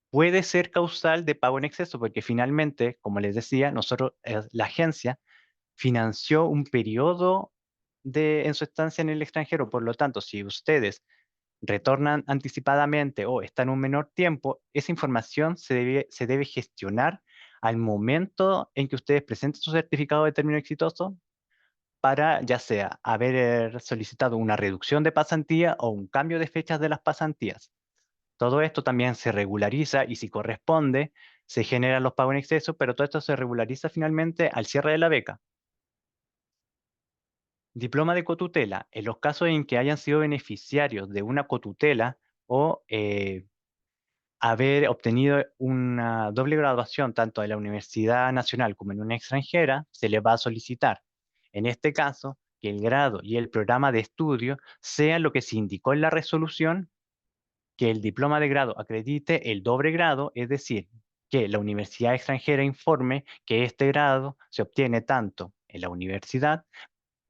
puede ser causal de pago en exceso, porque finalmente, como les decía, nosotros, la agencia financió un periodo en su estancia en el extranjero. Por lo tanto, si ustedes retornan anticipadamente o están un menor tiempo, esa información se debe gestionar al momento en que ustedes presenten su certificado de término exitoso para ya sea haber solicitado una reducción de pasantía o un cambio de fechas de las pasantías. Todo esto también se regulariza y si corresponde, se generan los pagos en exceso, pero todo esto se regulariza finalmente al cierre de la beca. Diploma de cotutela. En los casos en que hayan sido beneficiarios de una cotutela o haber obtenido una doble graduación tanto en la Universidad Nacional como en una extranjera, se les va a solicitar. En este caso, que el grado y el programa de estudio sean lo que se indicó en la resolución, que el diploma de grado acredite el doble grado, es decir, que la universidad extranjera informe que este grado se obtiene tanto en la universidad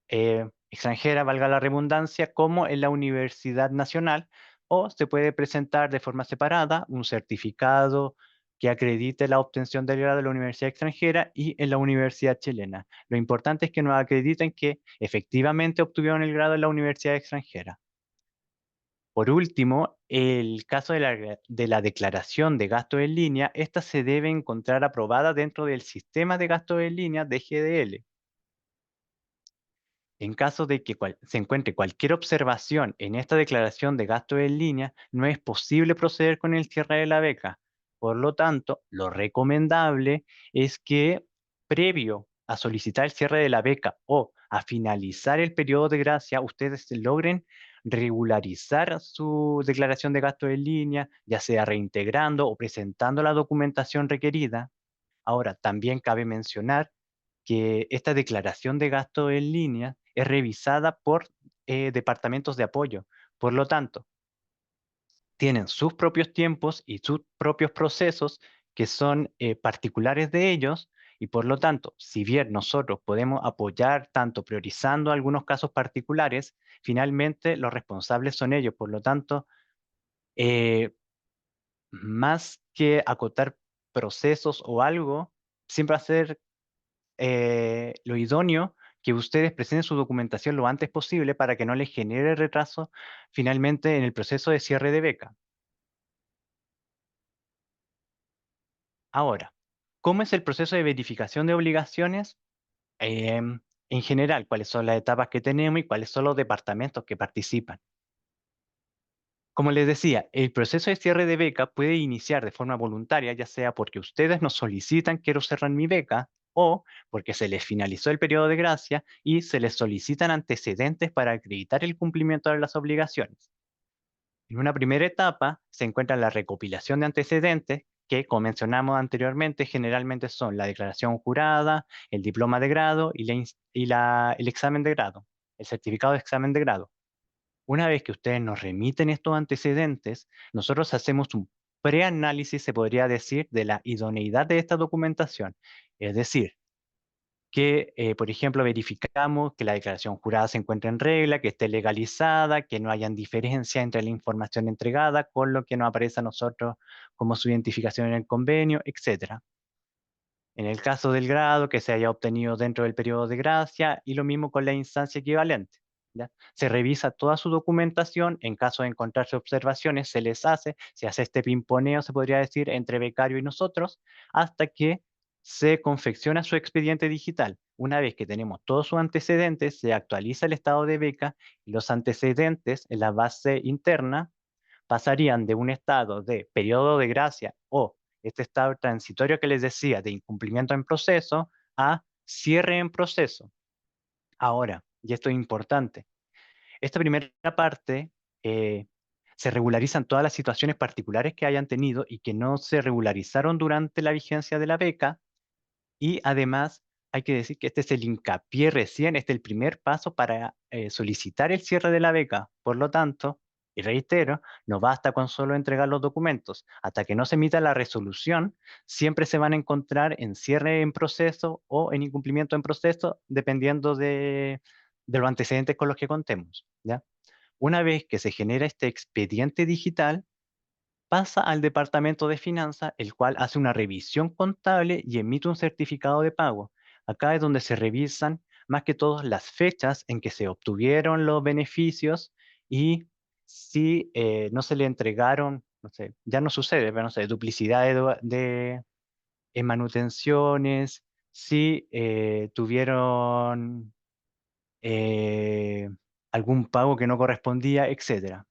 extranjera, valga la redundancia, como en la Universidad Nacional, o se puede presentar de forma separada un certificado que acredite la obtención del grado de la universidad extranjera y en la universidad chilena. Lo importante es que nos acrediten que efectivamente obtuvieron el grado en la universidad extranjera. Por último, el caso de la declaración de gastos en línea, esta se debe encontrar aprobada dentro del sistema de gastos en línea de GDL. En caso de que se encuentre cualquier observación en esta declaración de gasto en línea, no es posible proceder con el cierre de la beca. Por lo tanto, lo recomendable es que previo a solicitar el cierre de la beca o a finalizar el periodo de gracia, ustedes logren regularizar su declaración de gasto en línea, ya sea reintegrando o presentando la documentación requerida. Ahora, también cabe mencionar que esta declaración de gasto en línea es revisada por departamentos de apoyo. Por lo tanto, tienen sus propios tiempos y sus propios procesos que son particulares de ellos y por lo tanto, si bien nosotros podemos apoyar tanto priorizando algunos casos particulares, finalmente los responsables son ellos. Por lo tanto, eh, más que acotar procesos o algo, siempre va a ser lo idóneo que ustedes presenten su documentación lo antes posible para que no les genere retraso finalmente en el proceso de cierre de beca. Ahora, ¿cómo es el proceso de verificación de obligaciones? En general, ¿cuáles son las etapas que tenemos y cuáles son los departamentos que participan? Como les decía, el proceso de cierre de beca puede iniciar de forma voluntaria, ya sea porque ustedes nos solicitan quiero cerrar mi beca o porque se les finalizó el periodo de gracia y se les solicitan antecedentes para acreditar el cumplimiento de las obligaciones. En una primera etapa se encuentra la recopilación de antecedentes que, como mencionamos anteriormente, generalmente son la declaración jurada, el diploma de grado y el examen de grado, el certificado de examen de grado. Una vez que ustedes nos remiten estos antecedentes, nosotros hacemos un preanálisis, se podría decir, de la idoneidad de esta documentación. Es decir, que, por ejemplo, verificamos que la declaración jurada se encuentra en regla, que esté legalizada, que no hayan diferencia entre la información entregada con lo que nos aparece a nosotros como su identificación en el convenio, etc. En el caso del grado, que se haya obtenido dentro del periodo de gracia y lo mismo con la instancia equivalente. ¿Ya? Se revisa toda su documentación, en caso de encontrarse observaciones, se hace este pimponeo, se podría decir, entre becario y nosotros, hasta que se confecciona su expediente digital. Una vez que tenemos todos sus antecedentes, se actualiza el estado de beca y los antecedentes en la base interna pasarían de un estado de periodo de gracia o este estado transitorio que les decía de incumplimiento en proceso a cierre en proceso. Ahora, y esto es importante, esta primera parte se regularizan todas las situaciones particulares que hayan tenido y que no se regularizaron durante la vigencia de la beca. Y además, hay que decir que este es el hincapié recién, este es el primer paso para solicitar el cierre de la beca. Por lo tanto, y reitero, no basta con solo entregar los documentos. Hasta que no se emita la resolución, siempre se van a encontrar en cierre en proceso o en incumplimiento en proceso, dependiendo de los antecedentes con los que contemos, ¿ya? Una vez que se genera este expediente digital, pasa al departamento de finanzas, el cual hace una revisión contable y emite un certificado de pago. Acá es donde se revisan más que todo las fechas en que se obtuvieron los beneficios y si no se le entregaron, no sé, ya no sucede, pero no sé, duplicidad en manutenciones, si tuvieron eh, algún pago que no correspondía, etcétera.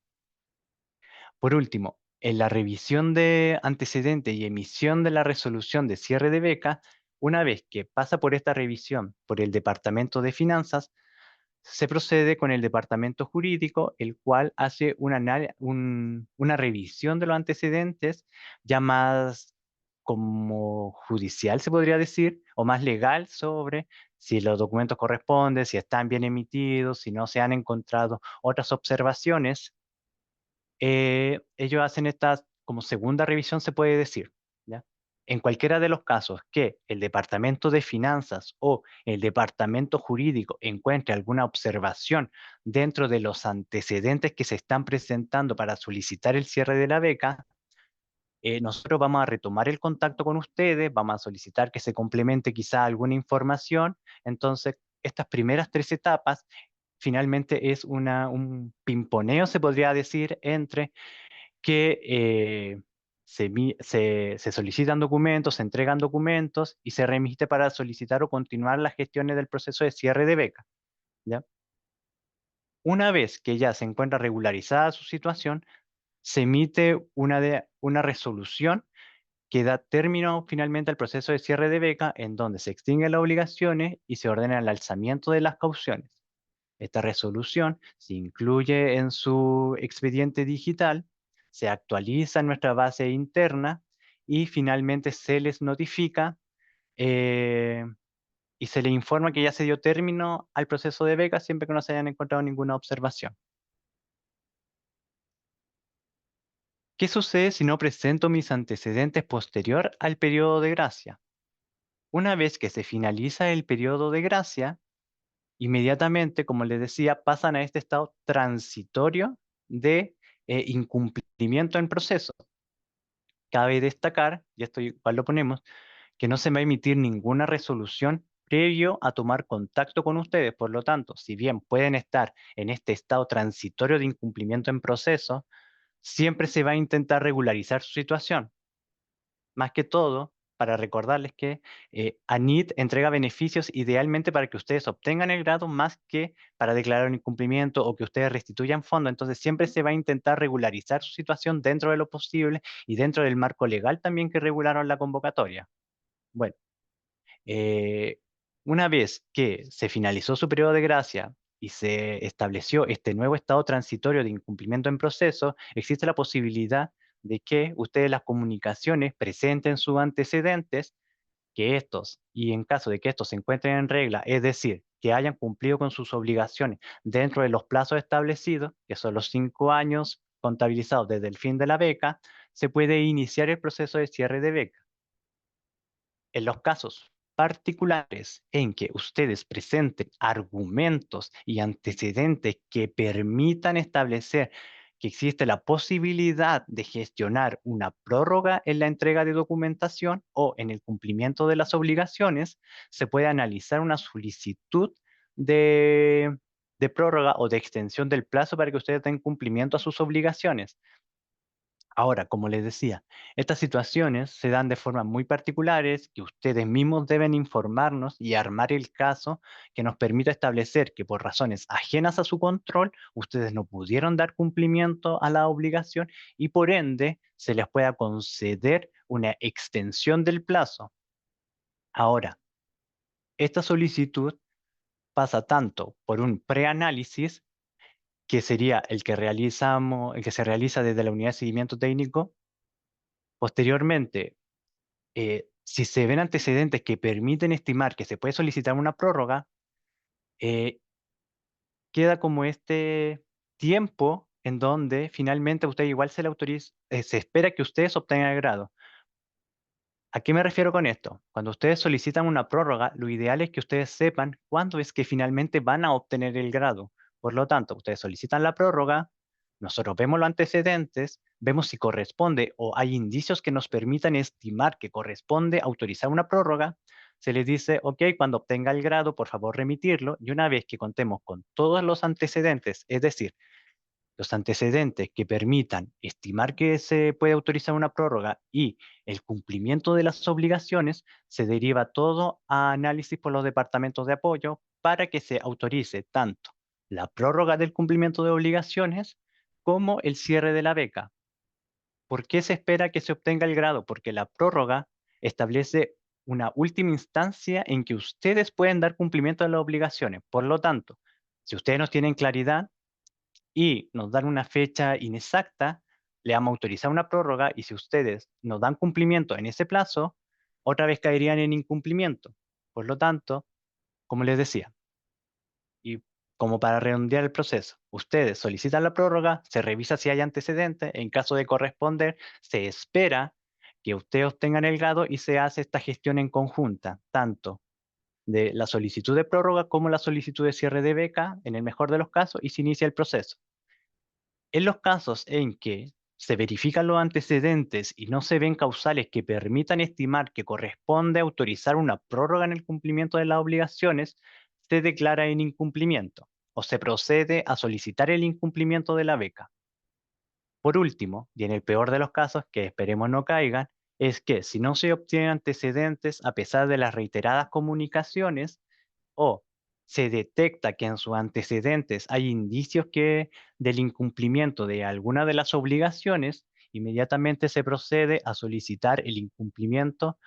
Por último, en la revisión de antecedentes y emisión de la resolución de cierre de beca, una vez que pasa por esta revisión por el Departamento de Finanzas, se procede con el Departamento Jurídico, el cual hace una revisión de los antecedentes ya más como judicial, se podría decir, o más legal sobre si los documentos corresponden, si están bien emitidos, si no se han encontrado otras observaciones. Ellos hacen esta como segunda revisión, se puede decir, ¿ya? En cualquiera de los casos que el Departamento de Finanzas o el Departamento Jurídico encuentre alguna observación dentro de los antecedentes que se están presentando para solicitar el cierre de la beca, nosotros vamos a retomar el contacto con ustedes, vamos a solicitar que se complemente quizá alguna información. Entonces, estas primeras 3 etapas finalmente es un pimponeo, se podría decir, entre que se solicitan documentos, se entregan documentos y se remite para solicitar o continuar las gestiones del proceso de cierre de beca, ¿ya? Una vez que ya se encuentra regularizada su situación, se emite una resolución que da término finalmente al proceso de cierre de beca, en donde se extinguen las obligaciones y se ordena el alzamiento de las cauciones. Esta resolución se incluye en su expediente digital, se actualiza en nuestra base interna y finalmente se les notifica eh, y se les informa que ya se dio término al proceso de beca siempre que no se hayan encontrado ninguna observación. ¿Qué sucede si no presento mis antecedentes posterior al periodo de gracia? Una vez que se finaliza el periodo de gracia, inmediatamente, como les decía, pasan a este estado transitorio de incumplimiento en proceso. Cabe destacar, y esto igual lo ponemos, que no se va a emitir ninguna resolución previo a tomar contacto con ustedes. Por lo tanto, si bien pueden estar en este estado transitorio de incumplimiento en proceso, siempre se va a intentar regularizar su situación. Más que todo, para recordarles que ANIT entrega beneficios idealmente para que ustedes obtengan el grado más que para declarar un incumplimiento o que ustedes restituyan fondos. Entonces siempre se va a intentar regularizar su situación dentro de lo posible y dentro del marco legal también que regularon la convocatoria. Bueno, eh, una vez que se finalizó su periodo de gracia y se estableció este nuevo estado transitorio de incumplimiento en proceso, existe la posibilidad de que ustedes las comunicaciones presenten sus antecedentes, que estos, y en caso de que estos se encuentren en regla, es decir, que hayan cumplido con sus obligaciones dentro de los plazos establecidos, que son los 5 años contabilizados desde el fin de la beca, se puede iniciar el proceso de cierre de beca. En los casos particulares en que ustedes presenten argumentos y antecedentes que permitan establecer que existe la posibilidad de gestionar una prórroga en la entrega de documentación o en el cumplimiento de las obligaciones, se puede analizar una solicitud de, de prórroga o de extensión del plazo para que ustedes den cumplimiento a sus obligaciones. Ahora, como les decía, estas situaciones se dan de formas muy particulares que ustedes mismos deben informarnos y armar el caso que nos permita establecer que por razones ajenas a su control, ustedes no pudieron dar cumplimiento a la obligación y por ende se les pueda conceder una extensión del plazo. Ahora, esta solicitud pasa tanto por un preanálisis, que sería el que se realiza desde la unidad de seguimiento técnico. Posteriormente, si se ven antecedentes que permiten estimar que se puede solicitar una prórroga, eh, queda como este tiempo en donde finalmente a usted igual se le autoriza, se espera que ustedes obtengan el grado. ¿A qué me refiero con esto? Cuando ustedes solicitan una prórroga, lo ideal es que ustedes sepan cuándo es que finalmente van a obtener el grado. Por lo tanto, ustedes solicitan la prórroga, nosotros vemos los antecedentes, vemos si corresponde o hay indicios que nos permitan estimar que corresponde autorizar una prórroga. Se les dice, ok, cuando obtenga el grado, por favor remitirlo. Y una vez que contemos con todos los antecedentes, es decir, los antecedentes que permitan estimar que se puede autorizar una prórroga y el cumplimiento de las obligaciones, se deriva todo a análisis por los departamentos de apoyo para que se autorice tanto la prórroga del cumplimiento de obligaciones como el cierre de la beca. ¿Por qué se espera que se obtenga el grado? Porque la prórroga establece una última instancia en que ustedes pueden dar cumplimiento a las obligaciones. Por lo tanto, si ustedes no tienen claridad, y nos dan una fecha inexacta, le vamos a autorizar una prórroga y si ustedes nos dan cumplimiento en ese plazo, otra vez caerían en incumplimiento. Por lo tanto, como les decía, y como para redondear el proceso, ustedes solicitan la prórroga, se revisa si hay antecedentes, en caso de corresponder, se espera que ustedes obtengan el grado y se hace esta gestión en conjunta, tanto de la solicitud de prórroga como la solicitud de cierre de beca, en el mejor de los casos, y se inicia el proceso. En los casos en que se verifican los antecedentes y no se ven causales que permitan estimar que corresponde autorizar una prórroga en el cumplimiento de las obligaciones, se declara en incumplimiento o se procede a solicitar el incumplimiento de la beca. Por último, y en el peor de los casos, que esperemos no caigan, es que si no se obtienen antecedentes a pesar de las reiteradas comunicaciones, o se detecta que en sus antecedentes hay indicios del incumplimiento de alguna de las obligaciones, inmediatamente se procede a solicitar el incumplimiento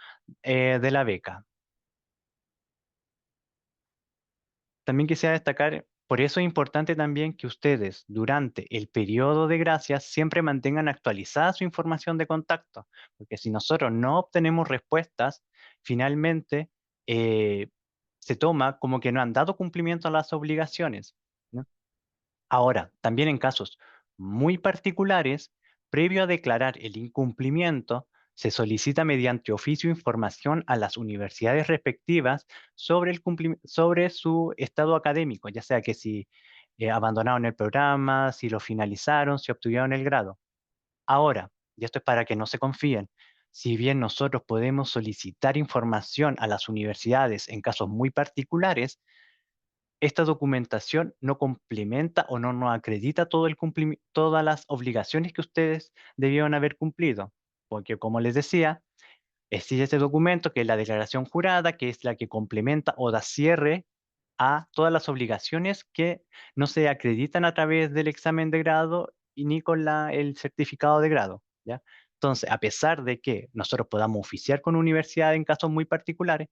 de la beca. También quisiera destacar, por eso es importante también que ustedes durante el periodo de gracia siempre mantengan actualizada su información de contacto, porque si nosotros no obtenemos respuestas, finalmente eh, se toma como que no han dado cumplimiento a las obligaciones, ¿no? Ahora, también en casos muy particulares, previo a declarar el incumplimiento, se solicita mediante oficio información a las universidades respectivas sobre, sobre su estado académico, ya sea que si abandonaron el programa, si lo finalizaron, si obtuvieron el grado. Ahora, y esto es para que no se confíen, si bien nosotros podemos solicitar información a las universidades en casos muy particulares, esta documentación no complementa o no nos acredita todas las obligaciones que ustedes debieron haber cumplido. Porque, como les decía, existe este documento que es la declaración jurada, que es la que complementa o da cierre a todas las obligaciones que no se acreditan a través del examen de grado y ni con el certificado de grado, ¿ya? Entonces, a pesar de que nosotros podamos oficiar con universidad en casos muy particulares,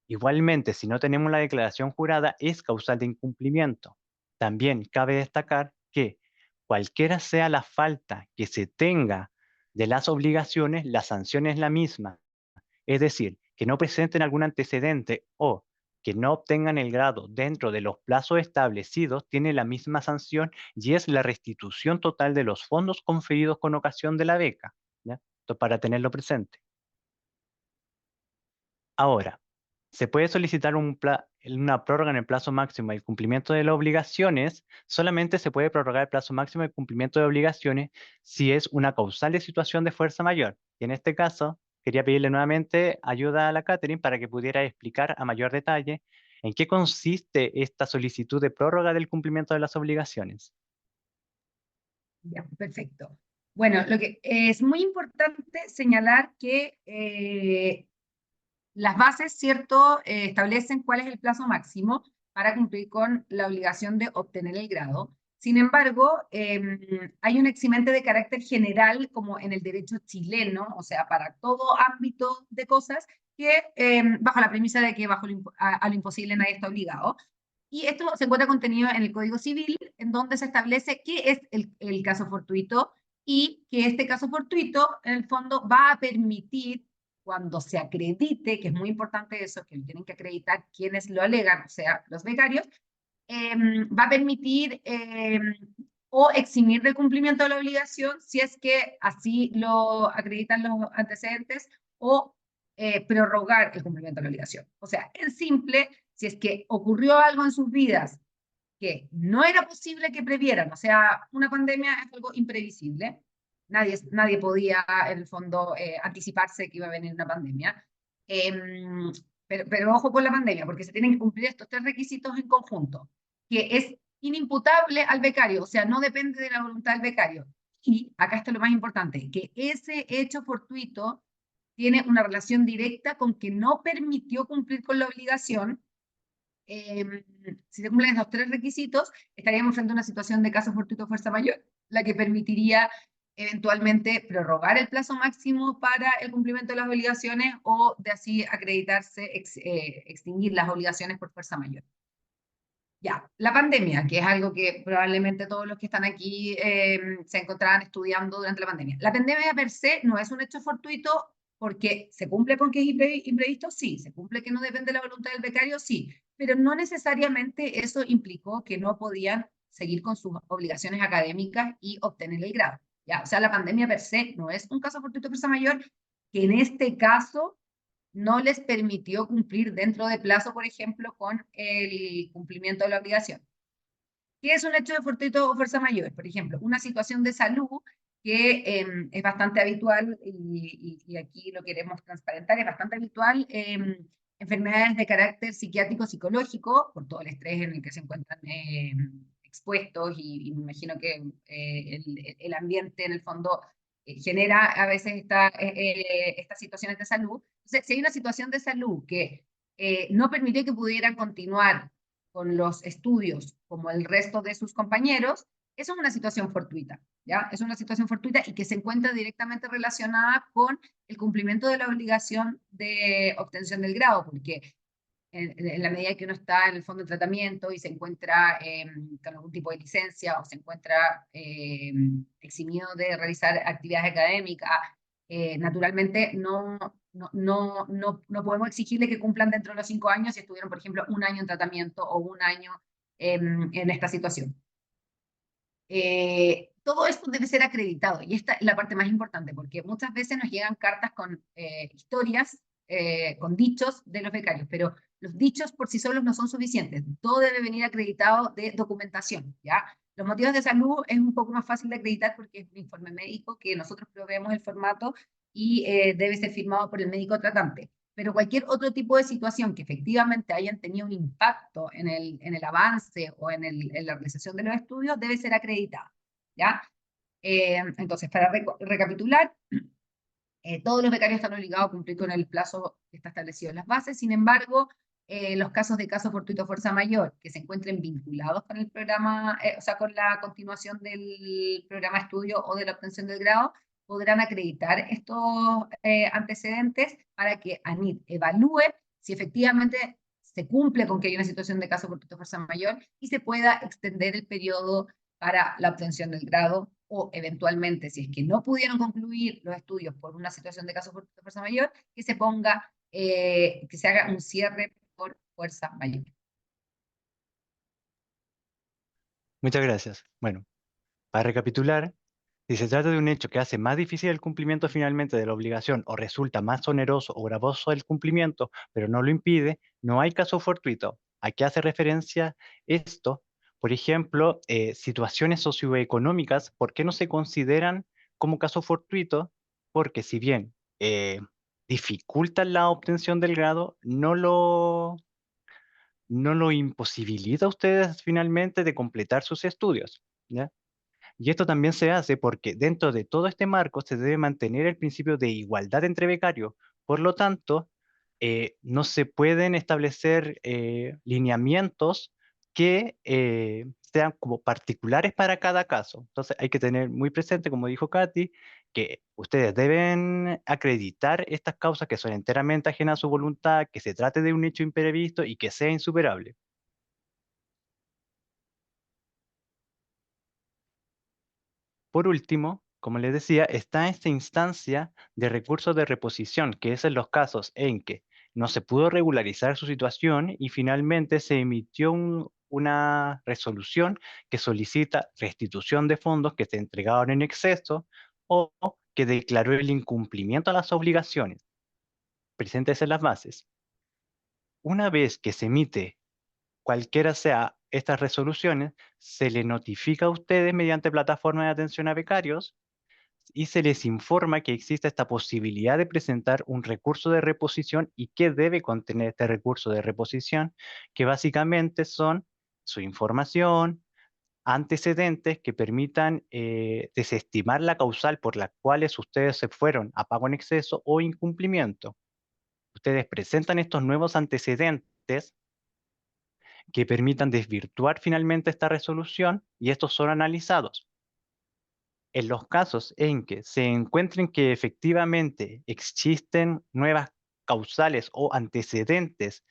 igualmente, si no tenemos la declaración jurada, es causal de incumplimiento. También cabe destacar que cualquiera sea la falta que se tenga de las obligaciones, la sanción es la misma. Es decir, que no presenten algún antecedente o que no obtengan el grado dentro de los plazos establecidos, tiene la misma sanción y es la restitución total de los fondos conferidos con ocasión de la beca, ¿ya? Esto para tenerlo presente. Ahora, se puede solicitar una prórroga en el plazo máximo del cumplimiento de las obligaciones, solamente se puede prorrogar el plazo máximo del cumplimiento de obligaciones si es una causal de situación de fuerza mayor. Y en este caso, quería pedirle nuevamente ayuda a la Catherine para que pudiera explicar a mayor detalle en qué consiste esta solicitud de prórroga del cumplimiento de las obligaciones. Ya, perfecto. Bueno, lo que es muy importante señalar que las bases, ¿cierto?, establecen cuál es el plazo máximo para cumplir con la obligación de obtener el grado. Sin embargo, hay un eximente de carácter general, como en el derecho chileno, o sea, para todo ámbito de cosas, que bajo la premisa de que a lo imposible nadie está obligado. Y esto se encuentra contenido en el Código Civil, en donde se establece qué es el caso fortuito y que este caso fortuito, en el fondo, va a permitir, cuando se acredite, que es muy importante eso, que tienen que acreditar quienes lo alegan, o sea, los becarios, va a permitir o eximir del cumplimiento de la obligación si es que así lo acreditan los antecedentes, o prorrogar el cumplimiento de la obligación. O sea, en simple, si es que ocurrió algo en sus vidas que no era posible que previeran, o sea, una pandemia es algo imprevisible, nadie podía en el fondo anticiparse que iba a venir una pandemia, pero ojo con la pandemia, porque se tienen que cumplir estos 3 requisitos en conjunto, que es inimputable al becario, o sea, no depende de la voluntad del becario. Y acá está lo más importante, que ese hecho fortuito tiene una relación directa con que no permitió cumplir con la obligación. Si se cumplen esos 3 requisitos, estaríamos frente a una situación de caso fortuito fuerza mayor, la que permitiría eventualmente prorrogar el plazo máximo para el cumplimiento de las obligaciones, o de así acreditarse, extinguir las obligaciones por fuerza mayor. Ya, la pandemia, que es algo que probablemente todos los que están aquí se encontraban estudiando durante la pandemia. La pandemia per se no es un hecho fortuito, porque se cumple con que es imprevisto, sí, se cumple que no depende de la voluntad del becario, sí, pero no necesariamente eso implicó que no podían seguir con sus obligaciones académicas y obtener el grado. ¿Ya? O sea, la pandemia per se no es un caso fortuito fuerza mayor, que en este caso no les permitió cumplir dentro de plazo, por ejemplo, con el cumplimiento de la obligación. ¿Qué es un hecho de fortuito o fuerza mayor? Por ejemplo, una situación de salud que es bastante habitual, y aquí lo queremos transparentar, es bastante habitual, enfermedades de carácter psiquiátrico, psicológico, por todo el estrés en el que se encuentran expuestos, y me imagino que el ambiente en el fondo genera a veces estas situaciones de salud. Entonces, si hay una situación de salud que no permitió que pudieran continuar con los estudios como el resto de sus compañeros, eso es una situación fortuita, ¿ya? Es una situación fortuita y que se encuentra directamente relacionada con el cumplimiento de la obligación de obtención del grado, porque en la medida que uno está en el fondo de tratamiento y se encuentra con algún tipo de licencia, o se encuentra eximido de realizar actividades académicas, naturalmente no podemos exigirle que cumplan dentro de los 5 años si estuvieron, por ejemplo, un año en tratamiento o un año en esta situación. Todo esto debe ser acreditado, y esta es la parte más importante, porque muchas veces nos llegan cartas con historias, con dichos de los becarios, pero los dichos por sí solos no son suficientes, todo debe venir acreditado de documentación, ¿ya? Los motivos de salud es un poco más fácil de acreditar porque es un informe médico que nosotros proveemos el formato y debe ser firmado por el médico tratante. Pero cualquier otro tipo de situación que efectivamente hayan tenido un impacto en el avance o en la realización de los estudios debe ser acreditada, ¿ya? Entonces, para recapitular, todos los becarios están obligados a cumplir con el plazo que está establecido en las bases. Sin embargo, los casos de caso fortuito fuerza mayor que se encuentren vinculados con el programa, o sea, con la continuación del programa de estudio o de la obtención del grado, podrán acreditar estos antecedentes para que ANIT evalúe si efectivamente se cumple con que hay una situación de caso fortuito fuerza mayor y se pueda extender el periodo para la obtención del grado, o eventualmente, si es que no pudieron concluir los estudios por una situación de caso fortuito fuerza mayor, que se ponga, que se haga un cierre por fuerza mayor. Muchas gracias. Bueno, para recapitular, si se trata de un hecho que hace más difícil el cumplimiento finalmente de la obligación o resulta más oneroso o gravoso el cumplimiento, pero no lo impide, no hay caso fortuito. ¿A qué hace referencia esto? Por ejemplo, situaciones socioeconómicas, ¿por qué no se consideran como caso fortuito? Porque si bien dificultan la obtención del grado, no lo imposibilita a ustedes finalmente de completar sus estudios, ¿ya? Y esto también se hace porque dentro de todo este marco se debe mantener el principio de igualdad entre becarios. Por lo tanto, no se pueden establecer lineamientos que sean como particulares para cada caso. Entonces hay que tener muy presente, como dijo Katy, que ustedes deben acreditar estas causas que son enteramente ajenas a su voluntad, que se trate de un hecho imprevisto y que sea insuperable. Por último, como les decía, está esta instancia de recursos de reposición, que es en los casos en que no se pudo regularizar su situación y finalmente se emitió una resolución que solicita restitución de fondos que se entregaron en exceso o que declaró el incumplimiento a las obligaciones presentes en las bases. Una vez que se emite cualquiera sea estas resoluciones, se le notifica a ustedes mediante plataforma de atención a becarios y se les informa que existe esta posibilidad de presentar un recurso de reposición y qué debe contener este recurso de reposición, que básicamente son su información, antecedentes que permitan desestimar la causal por la cual ustedes se fueron a pago en exceso o incumplimiento. Ustedes presentan estos nuevos antecedentes que permitan desvirtuar finalmente esta resolución y estos son analizados. En los casos en que se encuentren que efectivamente existen nuevas causales o antecedentes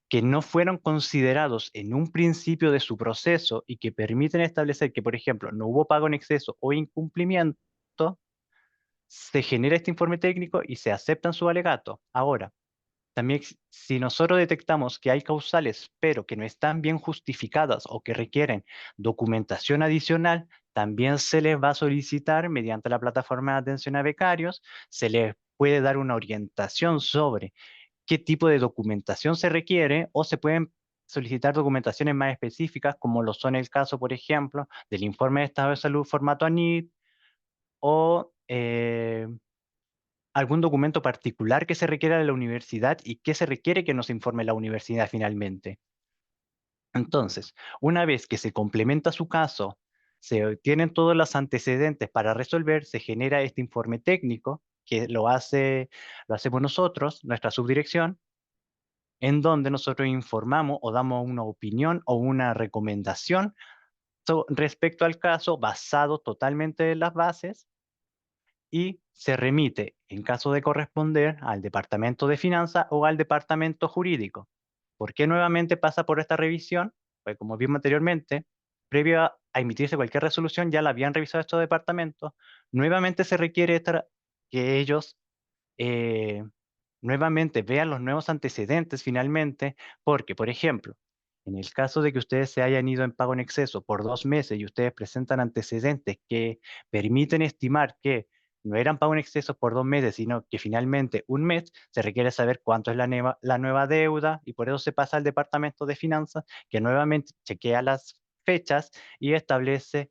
que no fueron considerados en un principio de su proceso y que permiten establecer que, por ejemplo, no hubo pago en exceso o incumplimiento, se genera este informe técnico y se acepta en su alegato. Ahora, también si nosotros detectamos que hay causales, pero que no están bien justificadas o que requieren documentación adicional, también se les va a solicitar mediante la plataforma de atención a becarios, se les puede dar una orientación sobre qué tipo de documentación se requiere o se pueden solicitar documentaciones más específicas, como lo son el caso, por ejemplo, del informe de estado de salud formato ANID o algún documento particular que se requiera de la universidad y qué se requiere que nos informe la universidad finalmente. Entonces, una vez que se complementa su caso, se obtienen todos los antecedentes para resolver, se genera este informe técnico que lo hacemos nosotros, nuestra subdirección, en donde nosotros informamos o damos una opinión o una recomendación respecto al caso basado totalmente en las bases y se remite, en caso de corresponder, al Departamento de Finanzas o al Departamento Jurídico. ¿Por qué nuevamente pasa por esta revisión? Pues como vimos anteriormente, previo a emitirse cualquier resolución, ya la habían revisado estos departamentos, nuevamente se requiere que ellos eh, nuevamente vean los nuevos antecedentes finalmente, porque, por ejemplo, en el caso de que ustedes se hayan ido en pago en exceso por 2 meses y ustedes presentan antecedentes que permiten estimar que no eran pago en exceso por 2 meses, sino que finalmente un mes, se requiere saber cuánto es la nueva deuda y por eso se pasa al Departamento de Finanzas, que nuevamente chequea las fechas y establece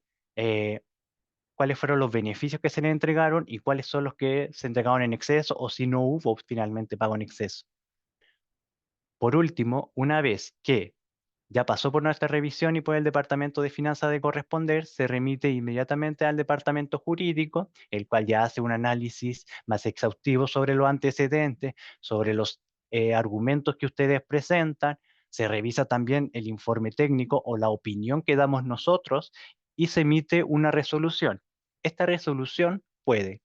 cuáles fueron los beneficios que se le entregaron y cuáles son los que se entregaron en exceso o si no hubo finalmente pago en exceso. Por último, una vez que ya pasó por nuestra revisión y por el Departamento de Finanzas de corresponder, se remite inmediatamente al Departamento Jurídico, el cual ya hace un análisis más exhaustivo sobre los antecedentes, sobre los argumentos que ustedes presentan, se revisa también el informe técnico o la opinión que damos nosotros y se emite una resolución. Esta resolución puede,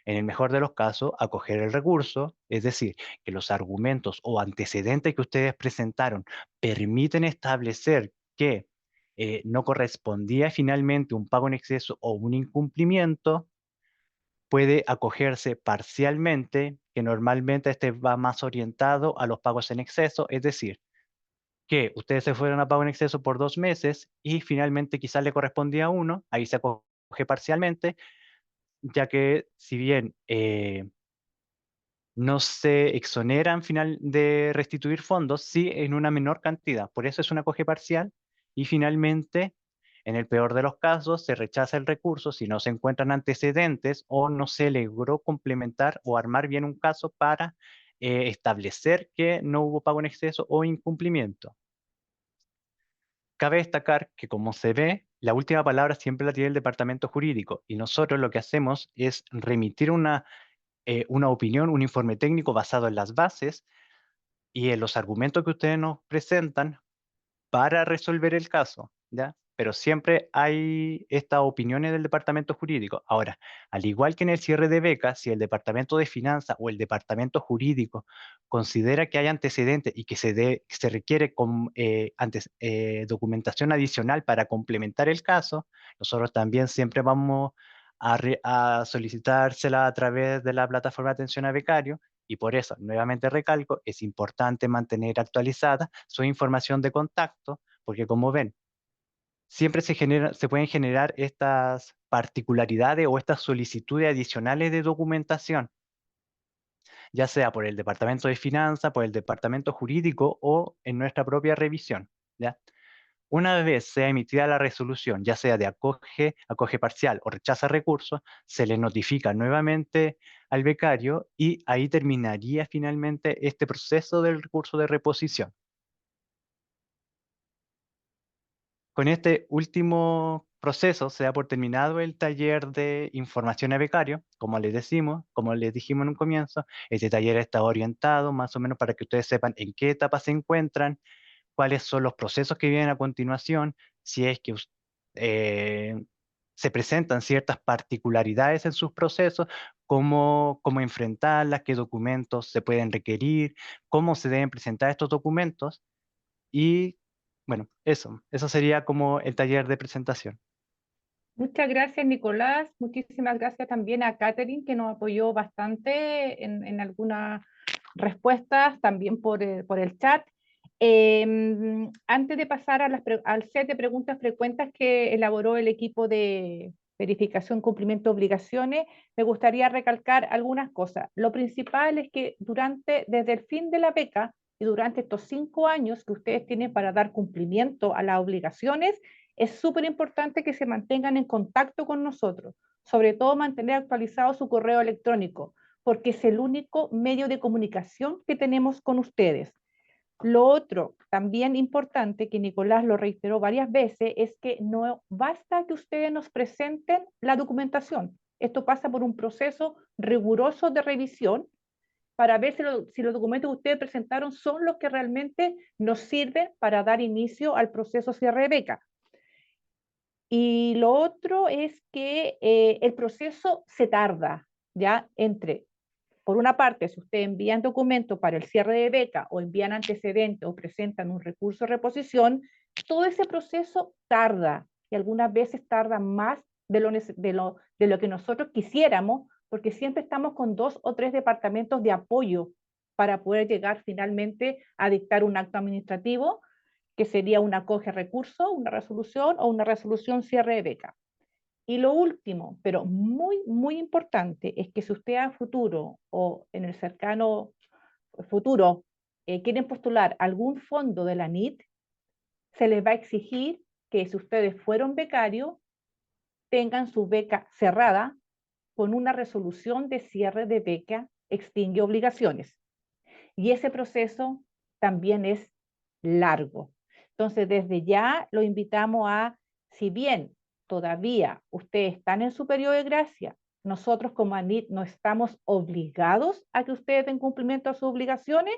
en el mejor de los casos, acoger el recurso, es decir, que los argumentos o antecedentes que ustedes presentaron permiten establecer que no correspondía finalmente un pago en exceso o un incumplimiento, puede acogerse parcialmente, que normalmente este va más orientado a los pagos en exceso, es decir, que ustedes se fueron a pago en exceso por 2 meses y finalmente quizás le correspondía uno, ahí se acoge parcialmente, ya que si bien no se exoneran final de restituir fondos, sí en una menor cantidad. Por eso es un acoge parcial y finalmente, en el peor de los casos, se rechaza el recurso si no se encuentran antecedentes o no se logró complementar o armar bien un caso para establecer que no hubo pago en exceso o incumplimiento. Cabe destacar que, como se ve, la última palabra siempre la tiene el departamento jurídico y nosotros lo que hacemos es remitir una opinión, un informe técnico basado en las bases y en los argumentos que ustedes nos presentan para resolver el caso, ¿ya? Pero siempre hay estas opiniones del departamento jurídico. Ahora, al igual que en el cierre de becas, si el departamento de finanzas o el departamento jurídico considera que hay antecedentes y que se requiere documentación adicional para complementar el caso, nosotros también siempre vamos a solicitársela a través de la plataforma de atención a becario. Y por eso, nuevamente recalco, es importante mantener actualizada su información de contacto, porque como ven, siempre se pueden generar estas particularidades o estas solicitudes adicionales de documentación, ya sea por el Departamento de Finanzas, por el Departamento Jurídico o en nuestra propia revisión, ¿ya? Una vez sea emitida la resolución, ya sea de acoge parcial o rechaza recursos, se le notifica nuevamente al becario y ahí terminaría finalmente este proceso del recurso de reposición. Con este último proceso se da por terminado el taller de información a becario, como les decimos, como les dijimos en un comienzo. Este taller está orientado más o menos para que ustedes sepan en qué etapa se encuentran, cuáles son los procesos que vienen a continuación, si es que eh, se presentan ciertas particularidades en sus procesos, cómo enfrentarlas, qué documentos se pueden requerir, cómo se deben presentar estos documentos y bueno, eso sería como el taller de presentación. Muchas gracias, Nicolás. Muchísimas gracias también a Catherine, que nos apoyó bastante en algunas respuestas, también por el chat. Antes de pasar al set de preguntas frecuentes que elaboró el equipo de verificación, cumplimiento de obligaciones, me gustaría recalcar algunas cosas. Lo principal es que desde el fin de la beca y durante estos 5 años que ustedes tienen para dar cumplimiento a las obligaciones, es súper importante que se mantengan en contacto con nosotros, sobre todo mantener actualizado su correo electrónico, porque es el único medio de comunicación que tenemos con ustedes. Lo otro, también importante, que Nicolás lo reiteró varias veces, es que no basta que ustedes nos presenten la documentación. Esto pasa por un proceso riguroso de revisión para ver si los documentos que ustedes presentaron son los que realmente nos sirven para dar inicio al proceso cierre de beca. Y lo otro es que el proceso se tarda, ¿ya? Por una parte, si ustedes envían documentos para el cierre de beca o envían antecedentes o presentan un recurso de reposición, todo ese proceso tarda y algunas veces tarda más de lo que nosotros quisiéramos, porque siempre estamos con 2 o 3 departamentos de apoyo para poder llegar finalmente a dictar un acto administrativo que sería un acoge recurso, una resolución o una resolución cierre de beca. Y lo último, pero muy, muy importante, es que si usted a futuro o en el cercano futuro quieren postular algún fondo de la NIT, se les va a exigir que si ustedes fueron becarios, tengan su beca cerrada con una resolución de cierre de beca extingue obligaciones. Y ese proceso también es largo. Entonces, desde ya lo invitamos a, si bien todavía ustedes están en su periodo de gracia, nosotros como ANIT no estamos obligados a que ustedes den cumplimiento a sus obligaciones,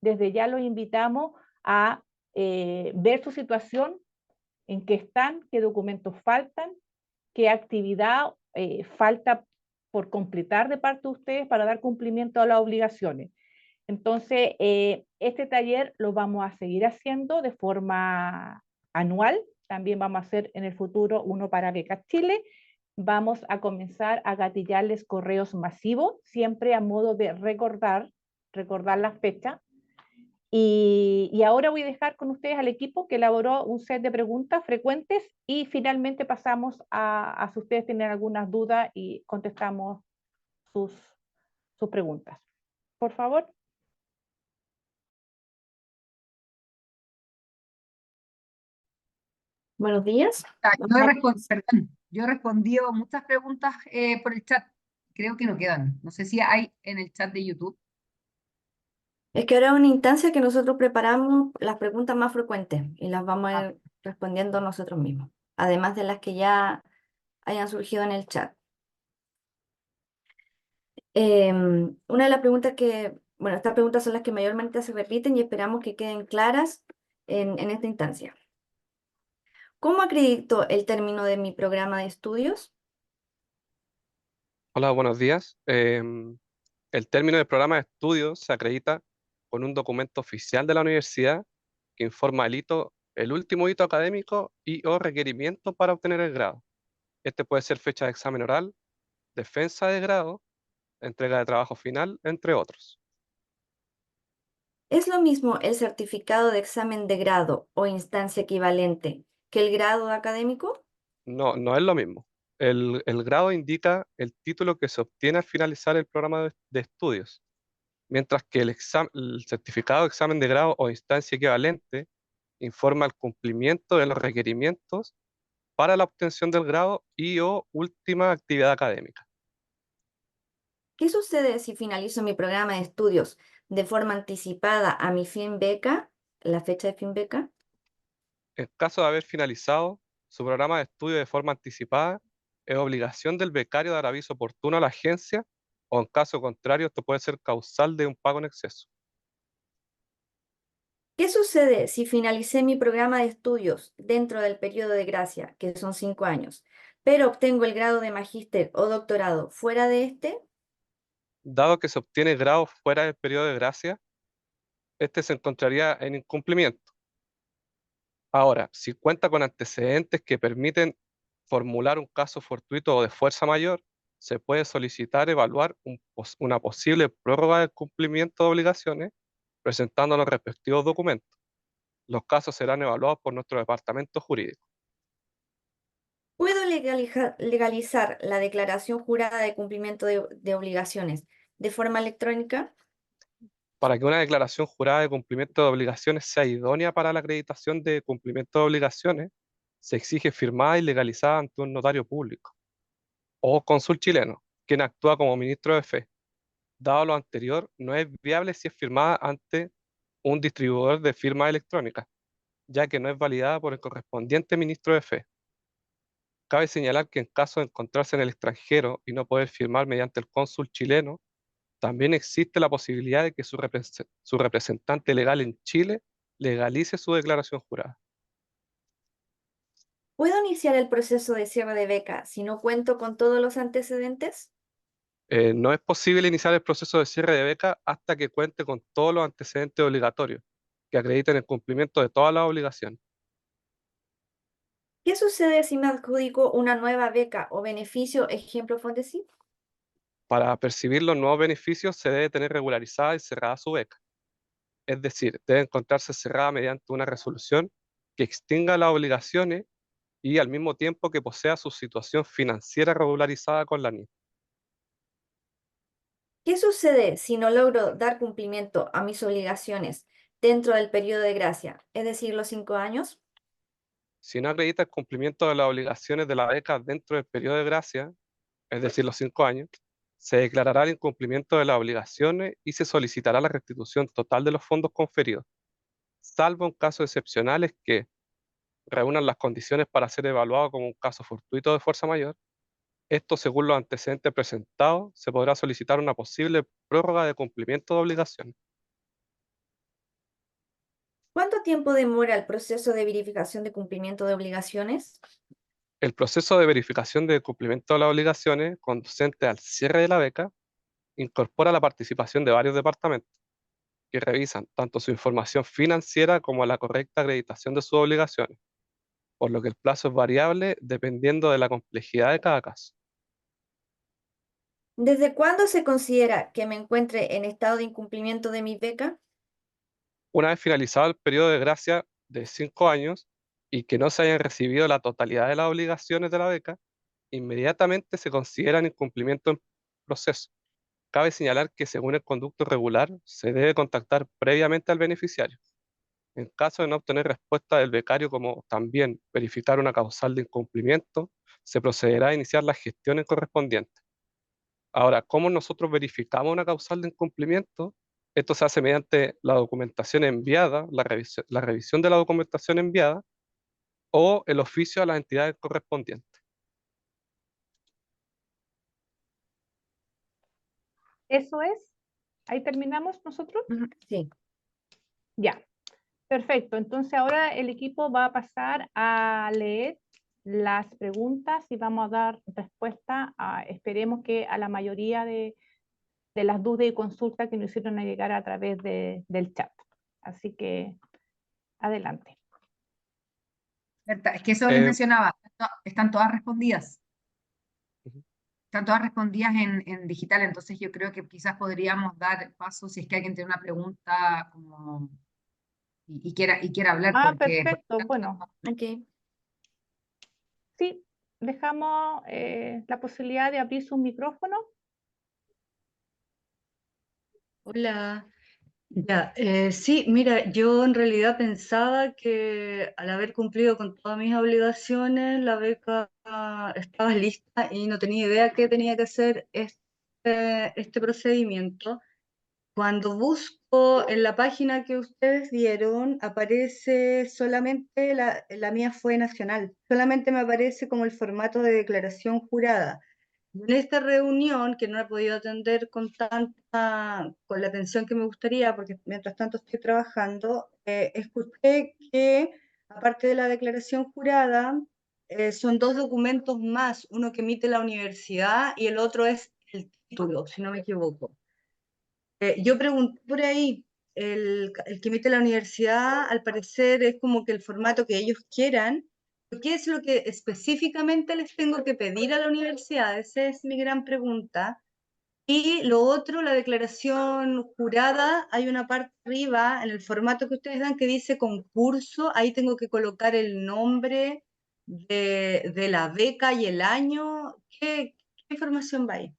desde ya los invitamos a ver su situación, en qué están, qué documentos faltan, qué actividad falta por completar de parte de ustedes para dar cumplimiento a las obligaciones. Entonces, este taller lo vamos a seguir haciendo de forma anual. También vamos a hacer en el futuro uno para Becas Chile. Vamos a comenzar a gatillarles correos masivos, siempre a modo de recordar la fecha. Y ahora voy a dejar con ustedes al equipo que elaboró un set de preguntas frecuentes y finalmente pasamos a si ustedes tienen algunas dudas y contestamos sus preguntas. Por favor. Buenos días. Yo he respondido muchas preguntas por el chat. Creo que no quedan. No sé si hay en el chat de YouTube. Es que ahora es una instancia que nosotros preparamos las preguntas más frecuentes y las vamos a ir respondiendo nosotros mismos. además de las que ya hayan surgido en el chat. Una de las preguntas bueno, estas preguntas son las que mayormente se repiten y esperamos que queden claras en esta instancia. ¿Cómo acredito el término de mi programa de estudios? Hola, buenos días. El término del programa de estudios se acredita con un documento oficial de la universidad que informa el último hito académico y o requerimiento para obtener el grado. Este puede ser fecha de examen oral, defensa de grado, entrega de trabajo final, entre otros. ¿Es lo mismo el certificado de examen de grado o instancia equivalente que el grado académico? No, no es lo mismo. El grado indica el título que se obtiene al finalizar el programa de estudios, mientras que el certificado de examen de grado o instancia equivalente informa el cumplimiento de los requerimientos para la obtención del grado y o última actividad académica. ¿Qué sucede si finalizo mi programa de estudios de forma anticipada a mi fin beca, la fecha de fin beca? En caso de haber finalizado su programa de estudio de forma anticipada, es obligación del becario dar aviso oportuno a la agencia o en caso contrario esto puede ser causal de un pago en exceso. ¿Qué sucede si finalicé mi programa de estudios dentro del periodo de gracia, que son 5 años, pero obtengo el grado de magíster o doctorado fuera de este? Dado que se obtiene grado fuera del periodo de gracia, este se encontraría en incumplimiento. Ahora, si cuenta con antecedentes que permiten formular un caso fortuito o de fuerza mayor, se puede solicitar evaluar una posible prórroga del cumplimiento de obligaciones presentando los respectivos documentos. Los casos serán evaluados por nuestro departamento jurídico. ¿Puedo legalizar la declaración jurada de cumplimiento de obligaciones de forma electrónica? Para que una declaración jurada de cumplimiento de obligaciones sea idónea para la acreditación de cumplimiento de obligaciones, se exige firmada y legalizada ante un notario público o cónsul chileno, quien actúa como ministro de fe. Dado lo anterior, no es viable si es firmada ante un distribuidor de firma electrónica, ya que no es validada por el correspondiente ministro de fe. Cabe señalar que en caso de encontrarse en el extranjero y no poder firmar mediante el cónsul chileno, también existe la posibilidad de que su representante legal en Chile legalice su declaración jurada. ¿Puedo iniciar el proceso de cierre de beca si no cuento con todos los antecedentes? No es posible iniciar el proceso de cierre de beca hasta que cuente con todos los antecedentes obligatorios que acrediten el cumplimiento de todas las obligaciones. ¿Qué sucede si me adjudico una nueva beca o beneficio, ejemplo Fondesit? Para percibir los nuevos beneficios se debe tener regularizada y cerrada su beca. Es decir, debe encontrarse cerrada mediante una resolución que extinga las obligaciones y al mismo tiempo que posea su situación financiera regularizada con la NIF. ¿Qué sucede si no logro dar cumplimiento a mis obligaciones dentro del periodo de gracia, es decir, los 5 años? Si no acredita el cumplimiento de las obligaciones de la beca dentro del periodo de gracia, es decir, los 5 años, se declarará el incumplimiento de las obligaciones y se solicitará la restitución total de los fondos conferidos, salvo en casos excepcionales que reúnan las condiciones para ser evaluado como un caso fortuito de fuerza mayor. Esto, según los antecedentes presentados, se podrá solicitar una posible prórroga de cumplimiento de obligaciones. ¿Cuánto tiempo demora el proceso de verificación de cumplimiento de obligaciones? El proceso de verificación de cumplimiento de las obligaciones conducente al cierre de la beca incorpora la participación de varios departamentos que revisan tanto su información financiera como la correcta acreditación de sus obligaciones, por lo que el plazo es variable dependiendo de la complejidad de cada caso. ¿Desde cuándo se considera que me encuentre en estado de incumplimiento de mi beca? Una vez finalizado el periodo de gracia de 5 años y que no se hayan recibido la totalidad de las obligaciones de la beca, inmediatamente se consideran incumplimiento en proceso. Cabe señalar que según el conducto regular se debe contactar previamente al beneficiario. En caso de no obtener respuesta del becario, como también verificar una causal de incumplimiento, se procederá a iniciar las gestiones correspondientes. Ahora, ¿cómo nosotros verificamos una causal de incumplimiento? Esto se hace mediante la documentación enviada, la revisión de la documentación enviada, o el oficio a las entidades correspondientes. Eso es. Ahí terminamos nosotros. Ujú, sí. Ya. Perfecto. Entonces ahora el equipo va a pasar a leer las preguntas y vamos a dar respuesta a, esperemos que a la mayoría de las dudas y consultas que nos hicieron llegar a través del chat. Así que adelante. Berta, es que eso les Eh, mencionaba, están todas respondidas. Ujú. Están todas respondidas en digital, entonces yo creo que quizás podríamos dar paso si es que alguien tiene una pregunta como, y quiera hablar, Ah, porque perfecto. Bueno, Ok. sí, dejamos la posibilidad de abrir su micrófono. Hola, ya, sí, mira, yo en realidad pensaba que al haber cumplido con todas mis obligaciones, la beca estaba lista y no tenía idea que tenía que hacer este procedimiento. Cuando busco en la página que ustedes dieron, aparece solamente, la mía fue nacional, solamente me aparece como el formato de declaración jurada. En esta reunión, que no la he podido atender con la atención que me gustaría, porque mientras tanto estoy trabajando, escuché que, aparte de la declaración jurada, son dos documentos más, uno que emite la universidad y el otro es el título, si no me equivoco. Yo pregunté por ahí, el que emite la universidad, al parecer es como que el formato que ellos quieran. ¿Qué es lo que específicamente les tengo que pedir a la universidad? Esa es mi gran pregunta. Y lo otro, la declaración jurada, hay una parte arriba en el formato que ustedes dan que dice concurso, ahí tengo que colocar el nombre de la beca y el año. ¿Qué información va ahí?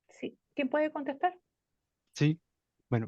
Sí. ¿Quién puede contestar? Sí, bueno,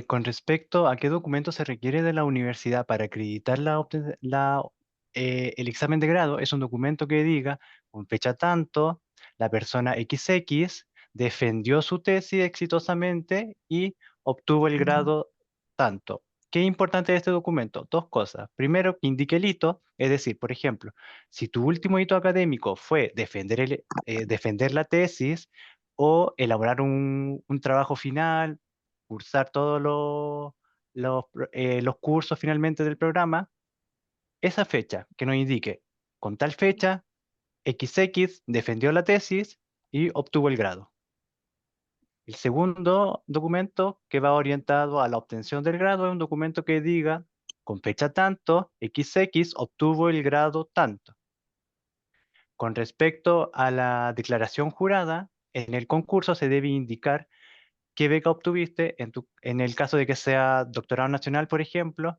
con respecto a qué documento se requiere de la universidad para acreditar el examen de grado, es un documento que diga con fecha tanto, la persona XX defendió su tesis exitosamente y obtuvo el grado tanto. ¿Qué es importante de este documento? Dos cosas. Primero, que indique el hito, es decir, por ejemplo, si tu último hito académico fue defender la tesis, o elaborar un trabajo final, cursar todos los cursos finalmente del programa, esa fecha que nos indique, con tal fecha, XX defendió la tesis y obtuvo el grado. El segundo documento que va orientado a la obtención del grado es un documento que diga, con fecha tanto, XX obtuvo el grado tanto. Con respecto a la declaración jurada, en el concurso se debe indicar qué beca obtuviste. En el caso de que sea doctorado nacional, por ejemplo,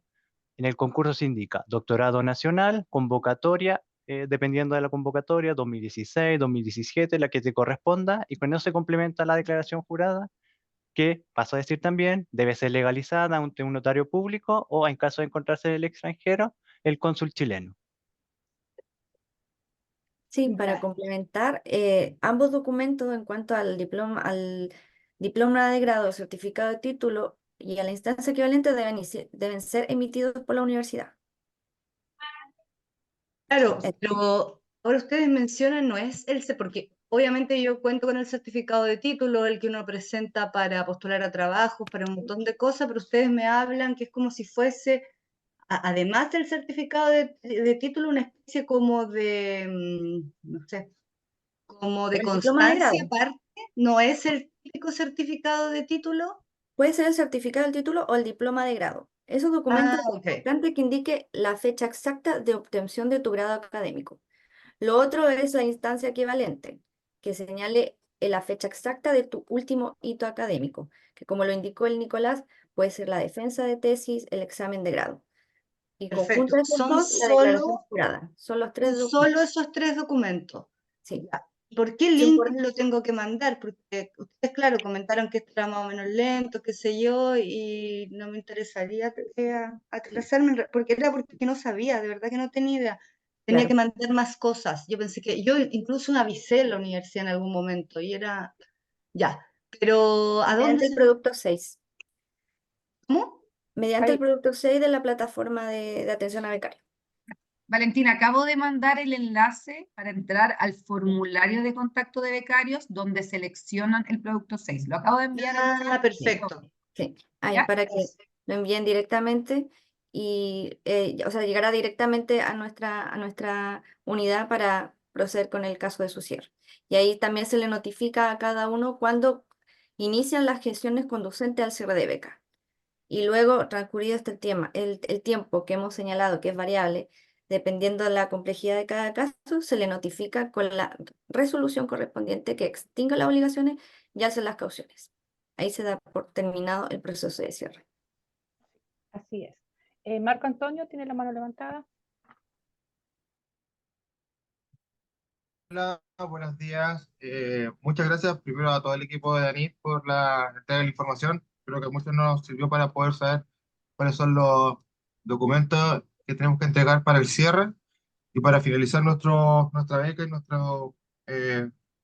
en el concurso se indica doctorado nacional, convocatoria, dependiendo de la convocatoria, 2016, 2017, la que te corresponda, y con eso se complementa la declaración jurada, que, paso a decir también, debe ser legalizada ante un notario público o, en caso de encontrarse en el extranjero, el cónsul chileno. Sí, para Ya. complementar, ambos documentos en cuanto al diploma de grado, certificado de título y a la instancia equivalente deben ser emitidos por la universidad. Claro, Eh, pero ahora ustedes mencionan, no es porque obviamente yo cuento con el certificado de título, el que uno presenta para postular a trabajos, para un montón de cosas, pero ustedes me hablan que es como si fuese, además del certificado de título, una especie como de, no sé, como de El diploma de constancia grado. aparte, ¿no es el típico certificado de título? Puede ser el certificado del título o el diploma de grado. Esos Ah, documentos es ok. importante que indique la fecha exacta de obtención de tu grado académico. Lo otro es la instancia equivalente, que señale la fecha exacta de tu último hito académico, que como lo indicó el Nicolás, puede ser la defensa de tesis, el examen de grado. Y Perfecto. conjunto a estos dos, la declaración jurada. Son los tres Son documentos. solo esos tres documentos. Sí. Ya. ¿Por qué Es link importante. lo tengo que mandar? Porque ustedes, claro, comentaron que esto era más o menos lento, qué sé yo, y no me interesaría atrasarme, porque no sabía, de verdad que no tenía idea. Tenía que Claro. mandar más cosas. Yo pensé que, yo incluso avisé en la universidad en algún momento, y ya. Pero, ¿a dónde Mediante el se...? producto 6. ¿Cómo? mediante el Ahí, producto 6 de la plataforma de atención a becarios. Valentina, acabo de mandar el enlace para entrar al formulario de contacto de becarios donde seleccionan el producto 6. Lo acabo de enviar al chat. Perfecto. Sí, ahí ¿Ya? para que lo envíen directamente y, o sea, llegará directamente a nuestra unidad para proceder con el caso de su cierre. Y ahí también se le notifica a cada uno cuando inician las gestiones conducentes al cierre de beca. Y luego, transcurrido este el tiempo que hemos señalado, que es variable, dependiendo de la complejidad de cada caso, se le notifica con la resolución correspondiente que extinga las obligaciones y alce las cauciones. Ahí se da por terminado el proceso de cierre. así es. Marco Antonio tiene la mano levantada. Hola, buenos días. Muchas gracias primero a todo el equipo de ANIT por la entrega de la información. Creo que mucho nos sirvió para poder saber cuáles son los documentos que tenemos que entregar para el cierre y para finalizar nuestra beca y nuestra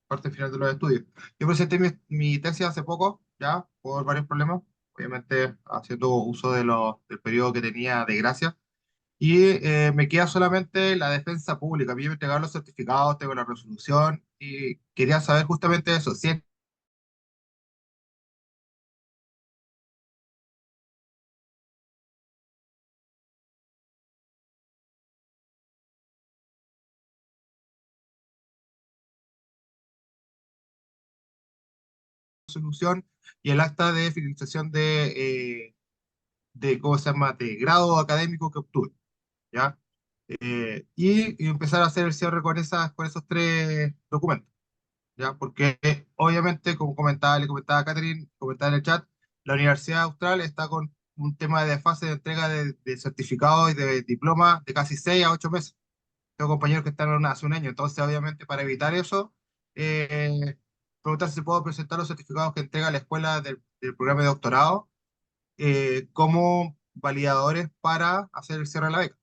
parte final de los estudios. Yo presenté mi tesis hace poco, ya, por varios problemas, obviamente haciendo uso del periodo que tenía de gracia. Y me queda solamente la defensa pública. A mí me entregaron los certificados, tengo la resolución y quería saber justamente eso. Si es resolución y el acta de finalización ¿cómo se llama?, de grado académico que obtuve, ¿ya? Y empezar a hacer el cierre con esos tres documentos. ¿Ya? Porque obviamente, como le comentaba a Catherine, comentaba en el chat, la Universidad Austral está con un tema de fase de entrega de certificados y de diplomas de casi 6 a 8 meses. Tengo compañeros que están hace un año, entonces obviamente para evitar eso, eh, preguntar si puedo presentar los certificados que entrega la escuela del programa de doctorado como validadores para hacer el cierre de la beca.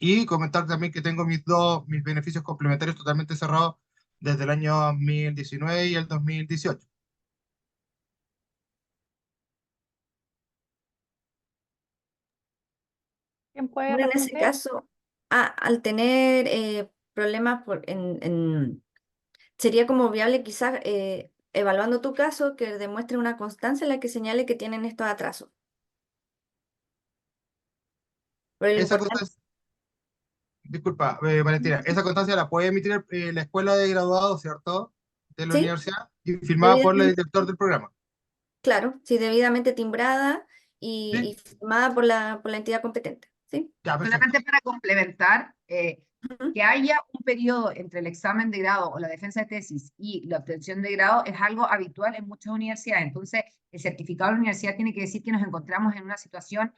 Y comentar también que tengo mis beneficios complementarios totalmente cerrados desde el año 2019 y el 2018. ¿Quién puede Bueno, en ese responder? caso, al tener problemas sería como viable quizás evaluando tu caso que demuestre una constancia en la que señale que tienen estos atrasos. Pero lo Esa importante, constancia, disculpa, Valentina, esa constancia la puede emitir la escuela de graduados, ¿cierto? De la sí, universidad y firmada por el debidamente, director del programa. claro, sí, debidamente timbrada ¿Sí? y firmada por la entidad competente, ¿sí? Ya, perfecto. Solamente para complementar, Ujú. que haya un periodo entre el examen de grado o la defensa de tesis y la obtención de grado es algo habitual en muchas universidades. Entonces, el certificado de la universidad tiene que decir que nos encontramos en una situación,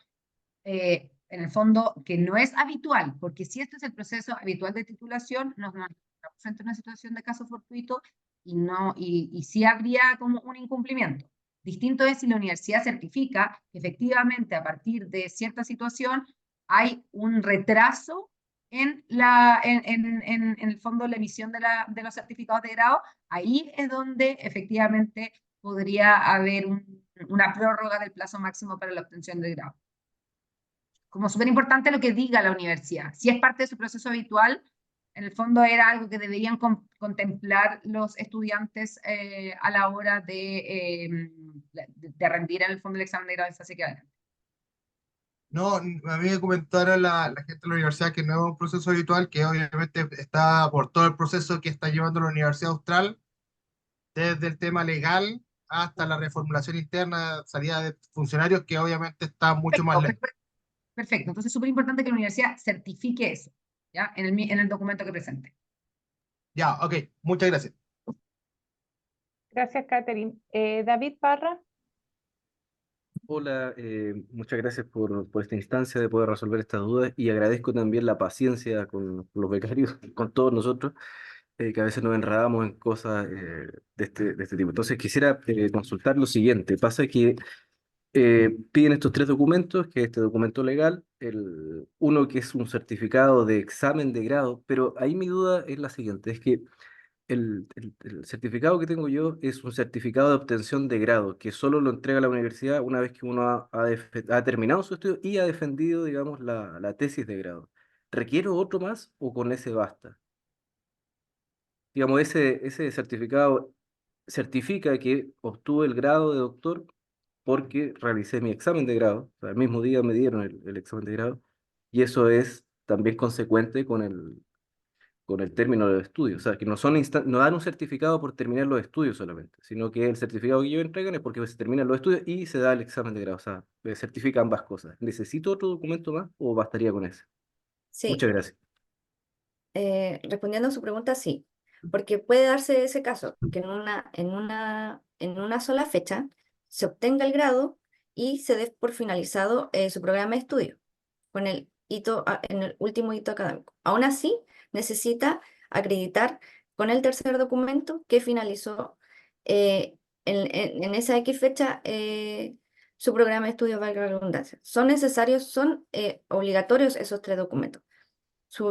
en el fondo, que no es habitual, porque si este es el proceso habitual de titulación, nos encontramos frente a una situación de caso fortuito y sí habría como un incumplimiento. Distinto es si la universidad certifica que efectivamente a partir de cierta situación hay un retraso en el fondo la emisión de los certificados de grado. Ahí es donde efectivamente podría haber una prórroga del plazo máximo para la obtención del grado. Como súper importante lo que diga la universidad. Si es parte de su proceso habitual, en el fondo era algo que deberían contemplar los estudiantes a la hora de rendir en el fondo el examen de grado en fase que adelante. No, a mí me comentaron la gente de la universidad que no es un proceso habitual, que obviamente está por todo el proceso que está llevando la Universidad Austral, desde el tema legal hasta la reformulación interna, salida de funcionarios, que obviamente está mucho más Perfecto, lento. perfecto. Entonces es súper importante que la universidad certifique eso, ¿ya? En el documento que presente. Ya, ok, muchas gracias. Gracias, Catherine. David Parra. Hola, muchas gracias por esta instancia de poder resolver estas dudas y agradezco también la paciencia con los becarios, con todos nosotros, que a veces nos enredamos en cosas de este tipo. Entonces quisiera consultar lo siguiente. Pasa que piden estos tres documentos, que es este documento legal, uno que es un certificado de examen de grado, pero ahí mi duda es la siguiente, es que el certificado que tengo yo es un certificado de obtención de grado, que solo lo entrega la universidad una vez que uno ha terminado su estudio y ha defendido, digamos, la tesis de grado. ¿Requiero otro más o con ese basta? Digamos, ese certificado certifica que obtuve el grado de doctor porque realicé mi examen de grado, o sea, el mismo día me dieron el examen de grado, y eso es también consecuente con el término de los estudios. O sea, que no dan un certificado por terminar los estudios solamente, sino que el certificado que ellos entregan es porque se terminan los estudios y se da el examen de grado. O sea, certifica ambas cosas. ¿Necesito otro documento más o bastaría con ese? Sí, Muchas gracias. respondiendo a su pregunta, sí, porque puede darse ese caso, que en una sola fecha se obtenga el grado y se dé por finalizado su programa de estudio con el hito, en el último hito académico. Aún así, necesita acreditar con el tercer documento que finalizó en esa X fecha su programa de estudio, valga la redundancia. Son necesarios, son obligatorios esos tres documentos. Su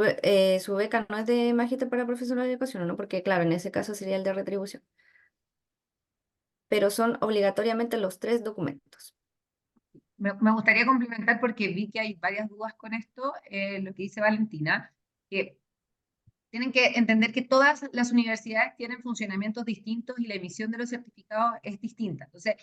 beca no es de magíster para profesionales de educación, ¿no? Porque claro, en ese caso sería el de retribución. Pero son obligatoriamente los tres documentos. Me gustaría complementar porque vi que hay varias dudas con esto, lo que dice Valentina, que tienen que entender que todas las universidades tienen funcionamientos distintos y la emisión de los certificados es distinta. Entonces,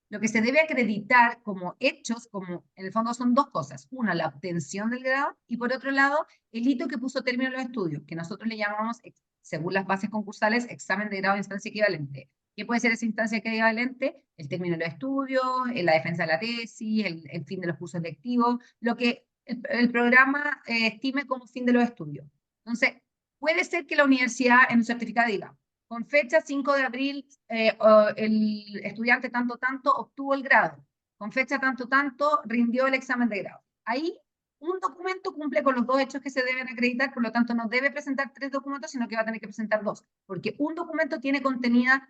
lo que se debe acreditar como hechos, como en el fondo son dos cosas. Una, la obtención del grado y por otro lado, el hito que puso término a los estudios, que nosotros le llamamos, según las bases concursales, examen de grado de instancia equivalente. ¿Qué puede ser esa instancia equivalente? El término de los estudios, la defensa de la tesis, el fin de los cursos lectivos, lo que el programa estime como fin de los estudios. Entonces, puede ser que la universidad en un certificado diga, con fecha 5 de abril, el estudiante tanto obtuvo el grado. Con fecha tanto rindió el examen de grado. Ahí un documento cumple con los dos hechos que se deben acreditar, por lo tanto no debe presentar 3 documentos, sino que va a tener que presentar 2, porque un documento tiene contenida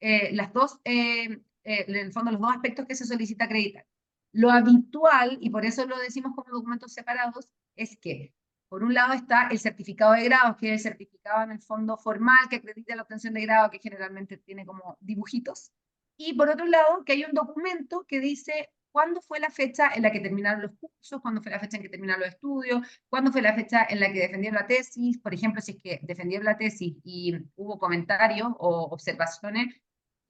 las dos, en el fondo, los dos aspectos que se solicita acreditar. Lo habitual, y por eso lo decimos como documentos separados, es que por un lado está el certificado de grado, que es el certificado en el fondo formal que acredita la obtención de grado, que generalmente tiene como dibujitos. Y por otro lado, que hay un documento que dice cuándo fue la fecha en la que terminaron los cursos, cuándo fue la fecha en que terminaron los estudios, cuándo fue la fecha en la que defendieron la tesis. Por ejemplo, si es que defendieron la tesis y hubo comentarios o observaciones,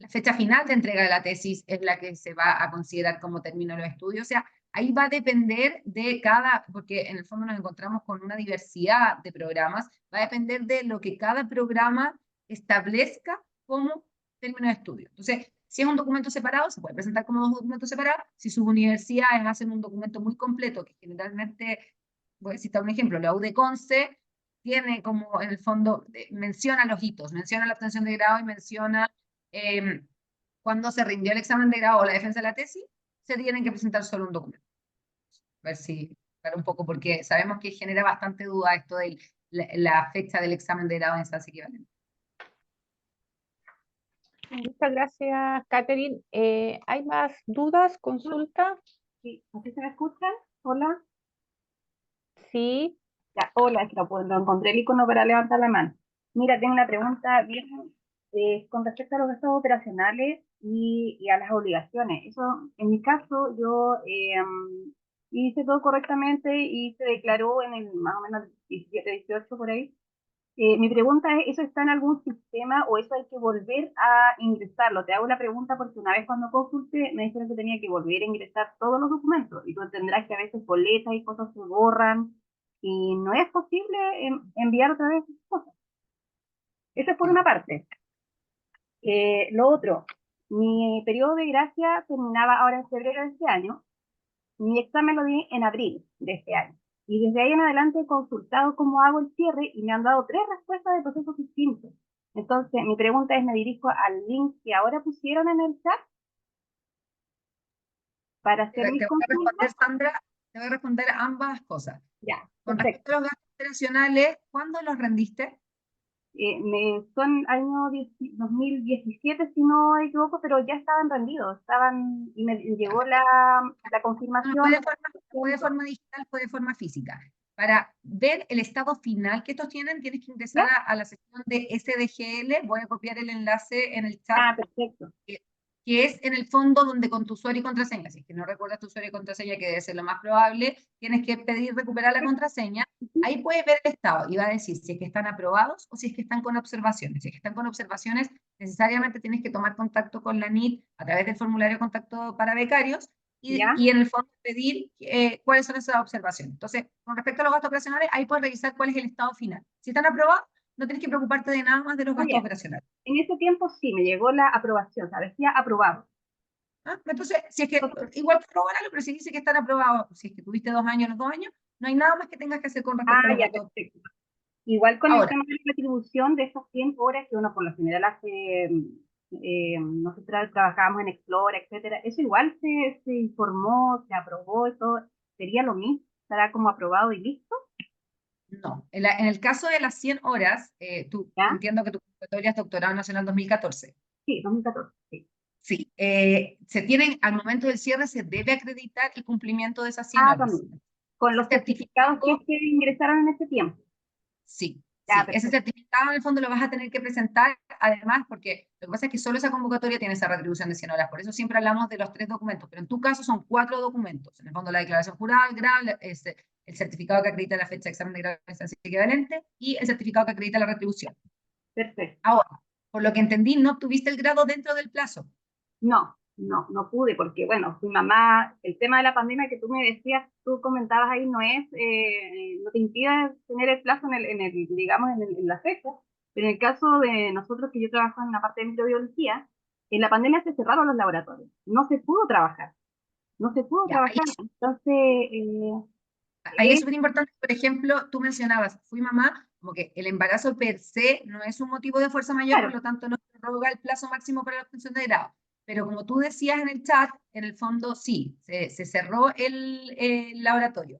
la fecha final de entrega de la tesis es la que se va a considerar como término de los estudios. O sea, ahí va a depender de cada, porque en el fondo nos encontramos con una diversidad de programas, va a depender de lo que cada programa establezca como término de estudio. Entonces, si es un documento separado, se puede presentar como dos documentos separados. Si sus universidades hacen un documento muy completo, que generalmente, voy a citar un ejemplo, la UDECONCE tiene como en el fondo, menciona los hitos, menciona la obtención de grado y menciona cuando se rindió el examen de grado o la defensa de la tesis, se tienen que presentar solo un documento. A ver si, para un poco, porque sabemos que genera bastante duda esto de la fecha del examen de grado en instancia equivalente. Muchas gracias, Catherine. ¿Hay más dudas, consultas? Sí, ¿así se me escuchan? Hola. Sí. Ya, hola, es que lo encontré el icono para levantar la mano. Mira, tengo una pregunta bien con respecto a los gastos operacionales y a las obligaciones. Eso, en mi caso, yo hice todo correctamente y se declaró en el más o menos 17, 18 por ahí. Mi pregunta es, ¿eso está en algún sistema o eso hay que volver a ingresarlo? Te hago la pregunta porque una vez cuando consulté me dijeron que tenía que volver a ingresar todos los documentos y tú entenderás que a veces boletas y cosas se borran y no es posible enviar otra vez esas cosas. Eso es por una parte. Lo otro, mi periodo de gracia terminaba ahora en febrero de este año. Mi examen lo di en abril de este año. Y desde ahí en adelante he consultado cómo hago el cierre y me han dado 3 respuestas de procesos distintos. Entonces, mi pregunta es, me dirijo al link que ahora pusieron en el chat para hacer mis consultas. Sandra, te voy a responder ambas cosas. Ya, con perfecto. respecto a los gastos operacionales, ¿cuándo los rendiste? Son año 2017, si no me equivoco, pero ya estaban rendidos, y me llegó la confirmación. Fue de forma digital, fue de forma física. para ver el estado final que estos tienen, tienes que ingresar a la sección de SDGL. Voy a copiar el enlace en el chat. Perfecto. Que es en el fondo donde con tu usuario y contraseña, si es que no recuerdas tu usuario y contraseña, que debe ser lo más probable, tienes que pedir recuperar la contraseña. Ahí puedes ver el estado y va a decir si es que están aprobados o si es que están con observaciones. Si es que están con observaciones, necesariamente tienes que tomar contacto con la NIT a través del formulario de contacto para becarios y en el fondo pedir cuáles son esas observaciones. Entonces, con respecto a los gastos operacionales, ahí puedes revisar cuál es el estado final. Si están aprobados, no tienes que preocuparte de nada más de los gastos operacionales. En ese tiempo sí, me llegó la aprobación, ¿sabes? Ya aprobado. Entonces, si es que igual corroboralo, pero si dice que están aprobados, si es que tuviste 2 años, los 2 años, no hay nada más que tengas que hacer con respecto a los gastos. Perfecto. Igual con Ahora, el tema de la retribución de esas 100 horas que uno por lo general hace, nosotros trabajábamos en Explora, etcétera, eso igual se informó, se aprobó, eso sería lo mismo, estará como aprobado y listo. No, en el caso de las 100 horas, entiendo que tu convocatoria es doctorado nacional 2014. Sí, 2014, sí. Sí, se tienen, al momento del cierre se debe acreditar el cumplimiento de esas 100 horas. También. Con los certificados que ingresaron en ese tiempo. Sí, ese certificado en el fondo lo vas a tener que presentar, además, porque lo que pasa es que solo esa convocatoria tiene esa retribución de 100 horas, por eso siempre hablamos de los 3 documentos, pero en tu caso son 4 documentos, en el fondo la declaración jurada, el grado, el certificado que acredita la fecha de examen de grado de instancia equivalente y el certificado que acredita la retribución. Perfecto. Ahora, por lo que entendí, no obtuviste el grado dentro del plazo. No pude, porque bueno, fui mamá, el tema de la pandemia que tú me decías, tú comentabas ahí, no te impide tener el plazo digamos, en la fecha, pero en el caso de nosotros, que yo trabajo en la parte de microbiología, en la pandemia se cerraron los laboratorios, no se pudo trabajar, entonces... ahí es súper importante, por ejemplo, tú mencionabas, fui mamá, como que el embarazo per se no es un motivo de fuerza mayor, por lo tanto no se prorroga el plazo máximo para la obtención de grado. Pero como tú decías en el chat, en el fondo sí, se cerró el laboratorio.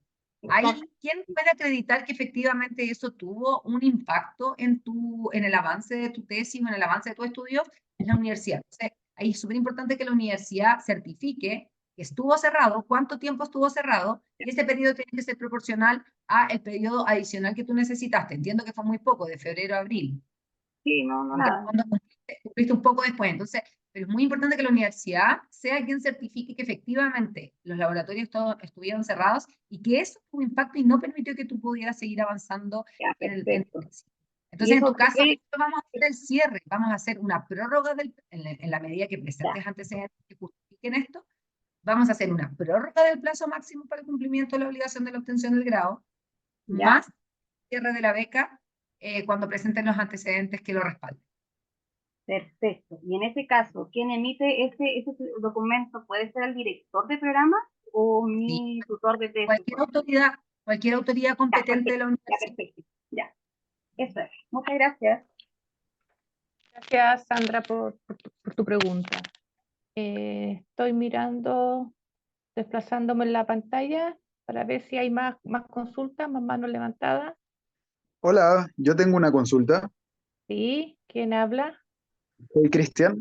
Ahí, ¿quién puede acreditar que efectivamente eso tuvo un impacto en el avance de tu tesis o en el avance de tu estudio? Es la universidad. Entonces, ahí es súper importante que la universidad certifique que estuvo cerrado, cuánto tiempo estuvo cerrado, y ese periodo tiene que ser proporcional al periodo adicional que tú necesitaste. Entiendo que fue muy poco, de febrero a abril. Sí, nada. Cumpliste un poco después, entonces, pero es muy importante que la universidad sea quien certifique que efectivamente los laboratorios todos estuvieron cerrados y que eso tuvo impacto y no permitió que tú pudieras seguir avanzando en el entonces, en tu caso, vamos a hacer el cierre, vamos a hacer una prórroga en la medida que presentes antecedentes que justifiquen esto, vamos a hacer una prórroga del plazo máximo para el cumplimiento de la obligación de la obtención del grado, más cierre de la beca cuando presenten los antecedentes que lo respalden. Perfecto. Y en ese caso, ¿quién emite ese documento puede ser el director de programa o mi tutor de tesis? Cualquier autoridad competente de la universidad. Perfecto. Ya. Eso es. Muchas gracias. Gracias, Sandra, por tu pregunta. Estoy mirando, desplazándome en la pantalla para ver si hay más consultas, más manos levantadas. Hola, yo tengo una consulta. Sí, ¿quién habla? Soy Cristian.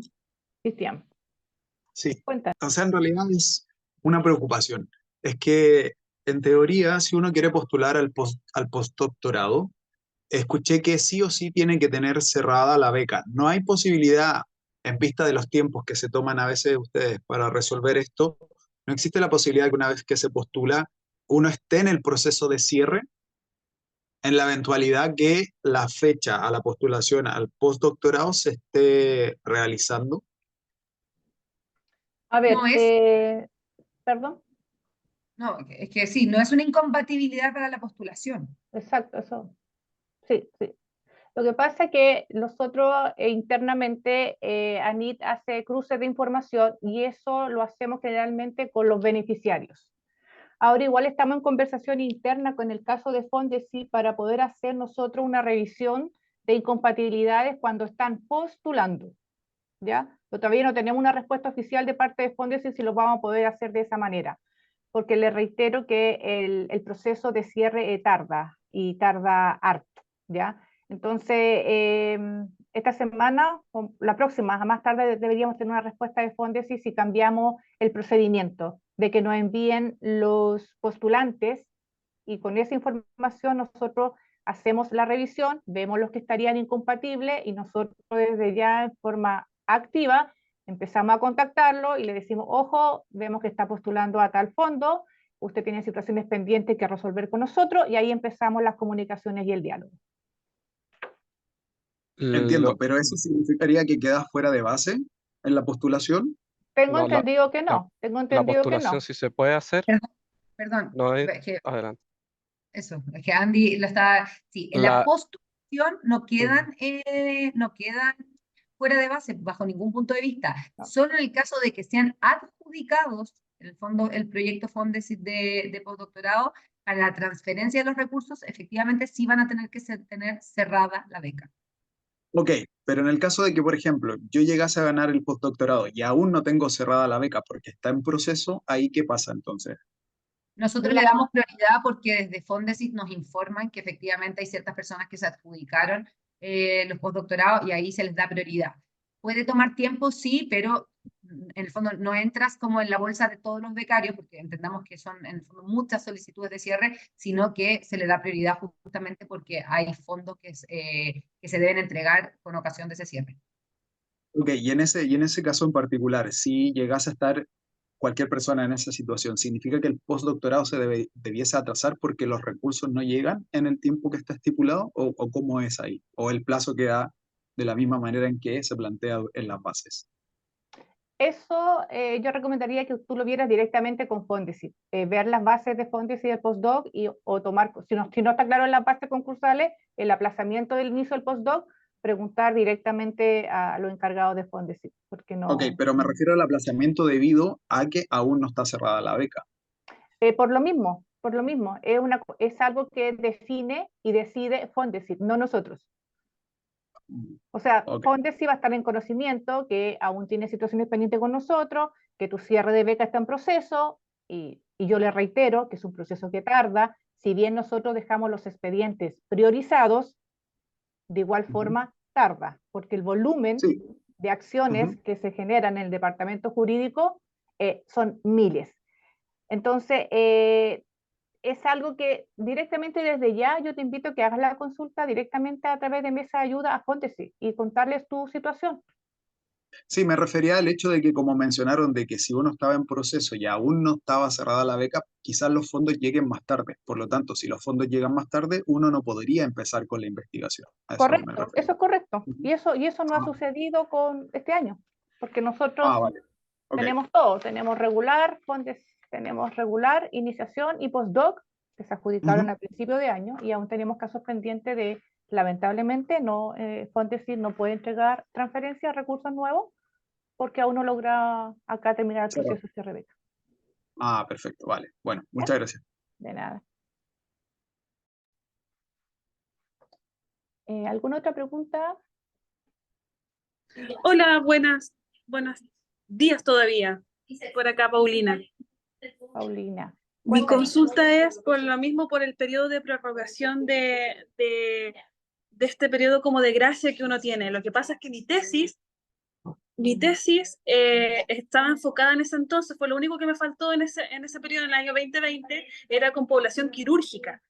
Cristian. Sí. Cuéntanos. O sea, en realidad es una preocupación. Es que, en teoría, si uno quiere postular al postdoctorado, escuché que sí o sí tiene que tener cerrada la beca. No hay posibilidad, en vista de los tiempos que se toman a veces ustedes para resolver esto, no existe la posibilidad de que una vez que se postula, uno esté en el proceso de cierre, en la eventualidad que la fecha a la postulación al postdoctorado se esté realizando. A ver, perdón. No, es que sí, no es una incompatibilidad para la postulación. Exacto, eso. Sí. Lo que pasa es que nosotros internamente, ANIT hace cruces de información y eso lo hacemos generalmente con los beneficiarios. Ahora igual estamos en conversación interna con el caso de Fondesit para poder hacer nosotros una revisión de incompatibilidades cuando están postulando, ¿ya? Pero todavía no tenemos una respuesta oficial de parte de Fondesit si lo vamos a poder hacer de esa manera, porque les reitero que el proceso de cierre tarda y tarda harto, ¿ya? Entonces, esta semana, o la próxima, a más tarde deberíamos tener una respuesta de Fondesit si cambiamos el procedimiento de que nos envíen los postulantes y con esa información nosotros hacemos la revisión, vemos los que estarían incompatibles y nosotros desde ya en forma activa empezamos a contactarlo y le decimos, ojo, vemos que está postulando a tal fondo, usted tiene situaciones pendientes que resolver con nosotros, y ahí empezamos las comunicaciones y el diálogo. Entiendo, Lo- pero ¿eso significaría que quedas fuera de base en la postulación? Tengo no, entendido que la, no, tengo la entendido que postulación no. sí se puede hacer, Perdón, no hay, es que adelante. eso, es que Andy lo está, sí, en la La, postulación no Ujú. quedan fuera de base bajo ningún punto de vista. No. Solo en el caso de que sean adjudicados, en el fondo, el proyecto Fondesit de postdoctorado, para la transferencia de los recursos, efectivamente sí van a tener que tener cerrada la beca. Ok, pero en el caso de que, por ejemplo, yo llegase a ganar el postdoctorado y aún no tengo cerrada la beca porque está en proceso, ¿ahí qué pasa entonces? Nosotros le damos prioridad porque desde Fondesit nos informan que efectivamente hay ciertas personas que se adjudicaron los postdoctorados y ahí se les da prioridad. Puede tomar tiempo, sí, pero en el fondo no entras como en la bolsa de todos los becarios, porque entendamos que son en el fondo muchas solicitudes de cierre, sino que se le da prioridad justamente porque hay fondos que se deben entregar con ocasión de ese cierre. Ok, y en ese caso en particular, si llegase a estar cualquier persona en esa situación, ¿significa que el postdoctorado debiese atrasar porque los recursos no llegan en el tiempo que está estipulado? ¿O cómo es ahí? ¿O el plazo queda de la misma manera en que se plantea en las bases? Eso yo recomendaría que tú lo vieras directamente con Fondesit, ver las bases de Fondesit del postdoc o tomar, si no está claro en las bases concursales, el aplazamiento del inicio del postdoc, preguntar directamente a los encargados de Fondesit, porque Ok, no, pero me refiero al aplazamiento debido a que aún no está cerrada la beca. por lo mismo, es algo que define y decide Fondesit, no nosotros. O sea, Ok, Fondesit va a estar en conocimiento que aún tiene situaciones pendientes con nosotros, que tu cierre de beca está en proceso, y yo le reitero que es un proceso que tarda. Si bien nosotros dejamos los expedientes priorizados, de igual ujú, forma tarda, porque el volumen sí, de acciones ujú. que se generan en el departamento jurídico son miles. Entonces, es algo que directamente desde ya yo te invito a que hagas la consulta directamente a través de Mesa de Ayuda a Fondesit y contarles tu situación. Sí, me refería al hecho de que, como mencionaron, de que si uno estaba en proceso y aún no estaba cerrada la beca, quizás los fondos lleguen más tarde. Por lo tanto, si los fondos llegan más tarde, uno no podría empezar con la investigación. A eso me Correcto, refería. eso es correcto. Ujú. Y eso no ha Ah, sucedido con este año, porque nosotros vale. Ok. tenemos todo, tenemos regular, tenemos regular, iniciación y postdoc, que se adjudicaron Ujú. a principio de año, y aún tenemos casos pendientes de, lamentablemente, no, Fondesit no puede entregar transferencias, recursos nuevos, porque aún no logra acá terminar el Cerrado. proceso de cierre de beca. Ah, perfecto. Vale. Bueno, ¿Ya? muchas gracias. De nada. ¿Alguna otra pregunta, Hola, buenos días todavía. Por acá, Paulina. Paulina? Mi Cuéntame. consulta es por lo mismo, por el periodo de prorrogación de este periodo como de gracia que uno tiene. Lo que pasa es que mi tesis estaba enfocada en ese entonces, fue lo único que me faltó en ese periodo, en el año 2020, era con población quirúrgica.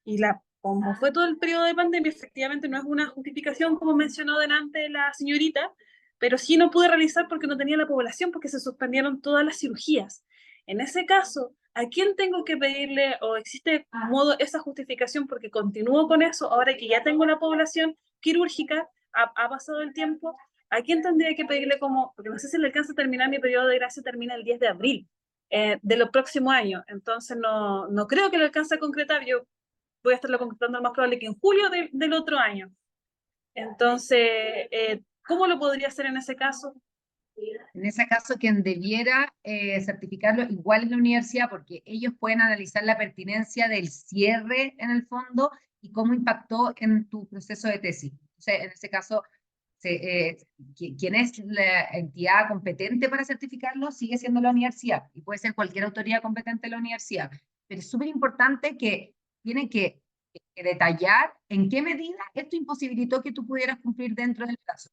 Y como fue todo el periodo de pandemia, efectivamente no es una justificación, como mencionó delante la señorita, pero sí no pude realizar porque no tenía la población, porque se suspendieron todas las cirugías. En ese caso, ¿a quién tengo que pedirle o existe modo esa justificación porque continúo con eso ahora que ya tengo la población quirúrgica, ha pasado el tiempo? ¿A quién tendría que pedirle como, porque no sé si le alcanza a terminar mi periodo de gracia, termina el 10 de abril de los próximos años, entonces no creo que lo alcance a concretar, yo voy a estarlo concretando lo más probable que en julio del otro año. Entonces, ¿cómo lo podría hacer en ese caso? En ese caso, quien debiera certificarlo igual es la universidad, porque ellos pueden analizar la pertinencia del cierre en el fondo y cómo impactó en tu proceso de tesis. Entonces, en ese caso, quien es la entidad competente para certificarlo sigue siendo la universidad y puede ser cualquier autoridad competente de la universidad. Pero es súper importante que tienen que detallar en qué medida esto imposibilitó que tú pudieras cumplir dentro del plazo.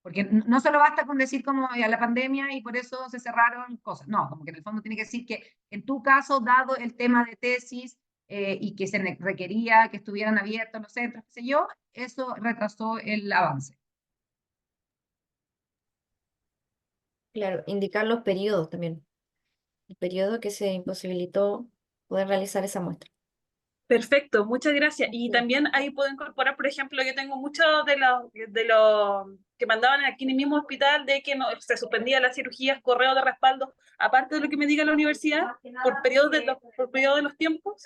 Porque no solo basta con decir como ya la pandemia y por eso se cerraron cosas. No, como que en el fondo tiene que decir que en tu caso, dado el tema de tesis y que se requería que estuvieran abiertos los centros, qué sé yo, eso retrasó el avance. Claro, indicar los periodos también. El periodo que se imposibilitó poder realizar esa muestra. Perfecto, muchas gracias. Y también ahí puedo incorporar, por ejemplo, yo tengo muchos de los que mandaban aquí en el mismo hospital de que no, se suspendía las cirugías, correo de respaldo, aparte de lo que me diga la universidad, por periodo de los tiempos.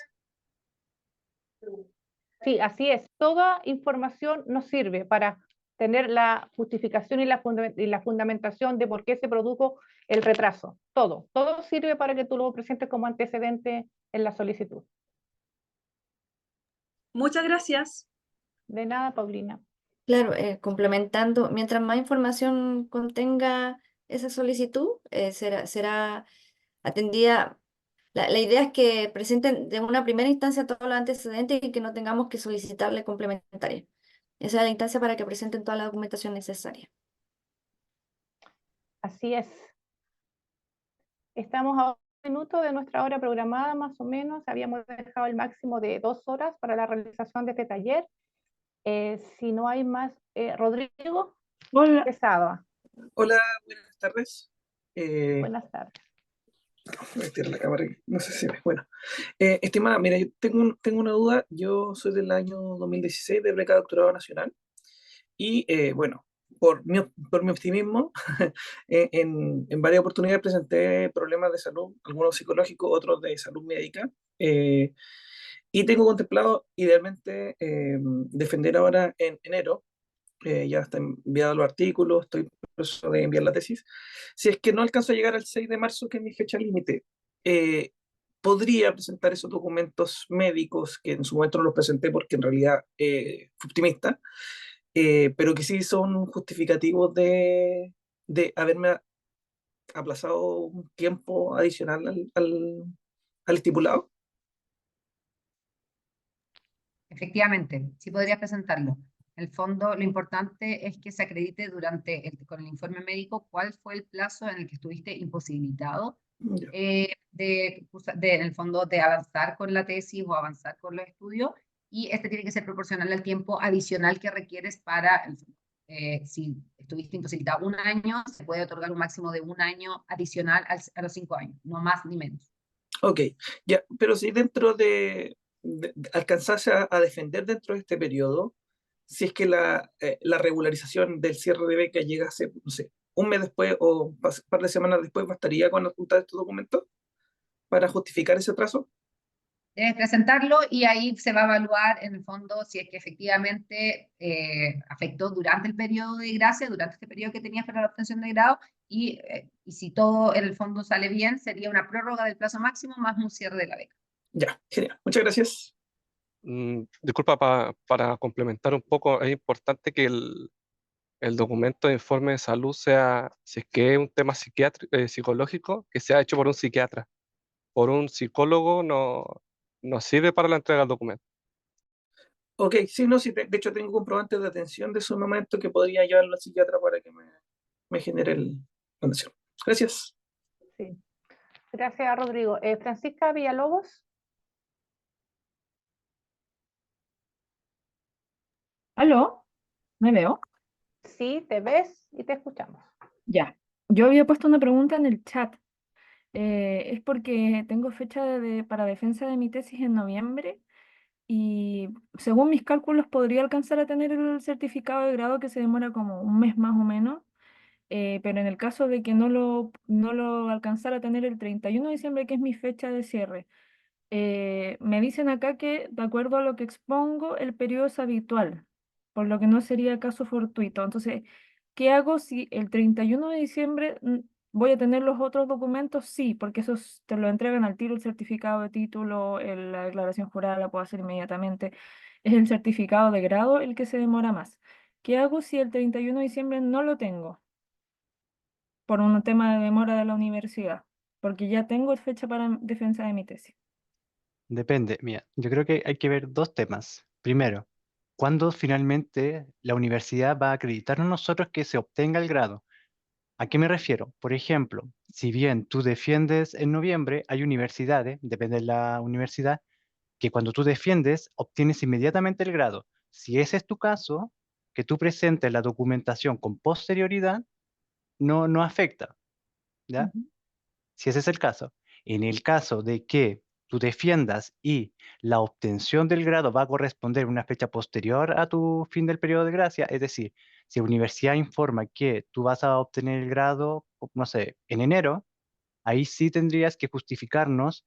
Sí, así es. Toda información nos sirve para tener la justificación y la fundamentación de por qué se produjo el retraso. Todo sirve para que tú lo presentes como antecedente en la solicitud. Muchas gracias. De nada, Paulina. Claro, complementando, mientras más información contenga esa solicitud, será atendida. La idea es que presenten de una primera instancia todos los antecedentes y que no tengamos que solicitarle complementaria. Esa es la instancia para que presenten toda la documentación necesaria. Así es. Estamos a 1 minuto de nuestra hora programada, más o menos. Habíamos dejado el máximo de 2 horas para la realización de este taller. Si no hay más, Rodrigo Hola, Quesada. hola, buenas tardes. Buenas tardes. Voy a tirar la cámara aquí, no sé si ves. Bueno, estimada, mira, yo tengo una duda. Yo soy del año 2016 de beca de doctorado nacional y bueno, por mi optimismo, en varias oportunidades presenté problemas de salud, algunos psicológicos, otros de salud médica. Y tengo contemplado idealmente defender ahora en enero. Ya está enviado los artículos, estoy en proceso de enviar la tesis. Si es que no alcanzo a llegar al 6 de marzo, que es mi fecha límite, podría presentar esos documentos médicos, que en su momento no los presenté porque en realidad fui optimista, pero que sí son justificativos de haberme aplazado un tiempo adicional al estipulado. Efectivamente, sí podrías presentarlo. En el fondo, lo importante es que se acredite con el informe médico cuál fue el plazo en el que estuviste imposibilitado Ya. en el fondo, de avanzar con la tesis o avanzar con los estudios, y este tiene que ser proporcional al tiempo adicional que requieres si estuviste imposibilitado 1 año, se puede otorgar un máximo de 1 año adicional a los 5 años, no más ni menos. Ok, ya, pero si dentro de alcanzase a defender dentro de este periodo, si es que la regularización del cierre de beca llegase, no sé, un mes después o un par de semanas después, ¿bastaría con adjuntar estos documentos para justificar ese atraso? Debes presentarlo y ahí se va a evaluar en el fondo si es que efectivamente afectó durante el periodo de gracia, durante este periodo que tenías para la obtención de grado, y si todo en el fondo sale bien, sería una prórroga del plazo máximo más un cierre de la beca. Ya, genial. Muchas gracias. Disculpa, para complementar un poco, es importante que el documento de informe de salud sea, si es que es un tema psicológico, que sea hecho por un psiquiatra. Por un psicólogo no sirve para la entrega del documento. Ok, sí, no, sí, de hecho tengo comprobantes de atención de su momento que podría llevarlo al psiquiatra para que me genere la atención. Gracias. Sí. Gracias, Rodrigo. Francisca Villalobos. ¿Aló? ¿Me veo? Sí, te ves y te escuchamos. Ya. Yo había puesto una pregunta en el chat. Es porque tengo fecha para defensa de mi tesis en noviembre y según mis cálculos podría alcanzar a tener el certificado de grado que se demora como un mes más o menos, pero en el caso de que no lo alcanzara a tener el 31 de diciembre, que es mi fecha de cierre, me dicen acá que, de acuerdo a lo que expongo, el periodo es habitual, por lo que no sería caso fortuito. Entonces, ¿qué hago si el 31 de diciembre voy a tener los otros documentos? Sí, porque esos te lo entregan al tiro, el certificado de título, la declaración jurada la puedo hacer inmediatamente. Es el certificado de grado el que se demora más. ¿Qué hago si el 31 de diciembre no lo tengo? Por un tema de demora de la universidad, porque ya tengo fecha para defensa de mi tesis. Depende, mira, yo creo que hay que ver dos temas. Primero, cuándo finalmente la universidad va a acreditarnos a nosotros que se obtenga el grado. ¿A qué me refiero? Por ejemplo, si bien tú defiendes en noviembre, hay universidades, depende de la universidad, que cuando tú defiendes, obtienes inmediatamente el grado. Si ese es tu caso, que tú presentes la documentación con posterioridad, no afecta, ¿ya? Ujú. Si ese es el caso. En el caso de que tú defiendas y la obtención del grado va a corresponder a una fecha posterior a tu fin del periodo de gracia, es decir, si la universidad informa que tú vas a obtener el grado, no sé, en enero, ahí sí tendrías que justificarnos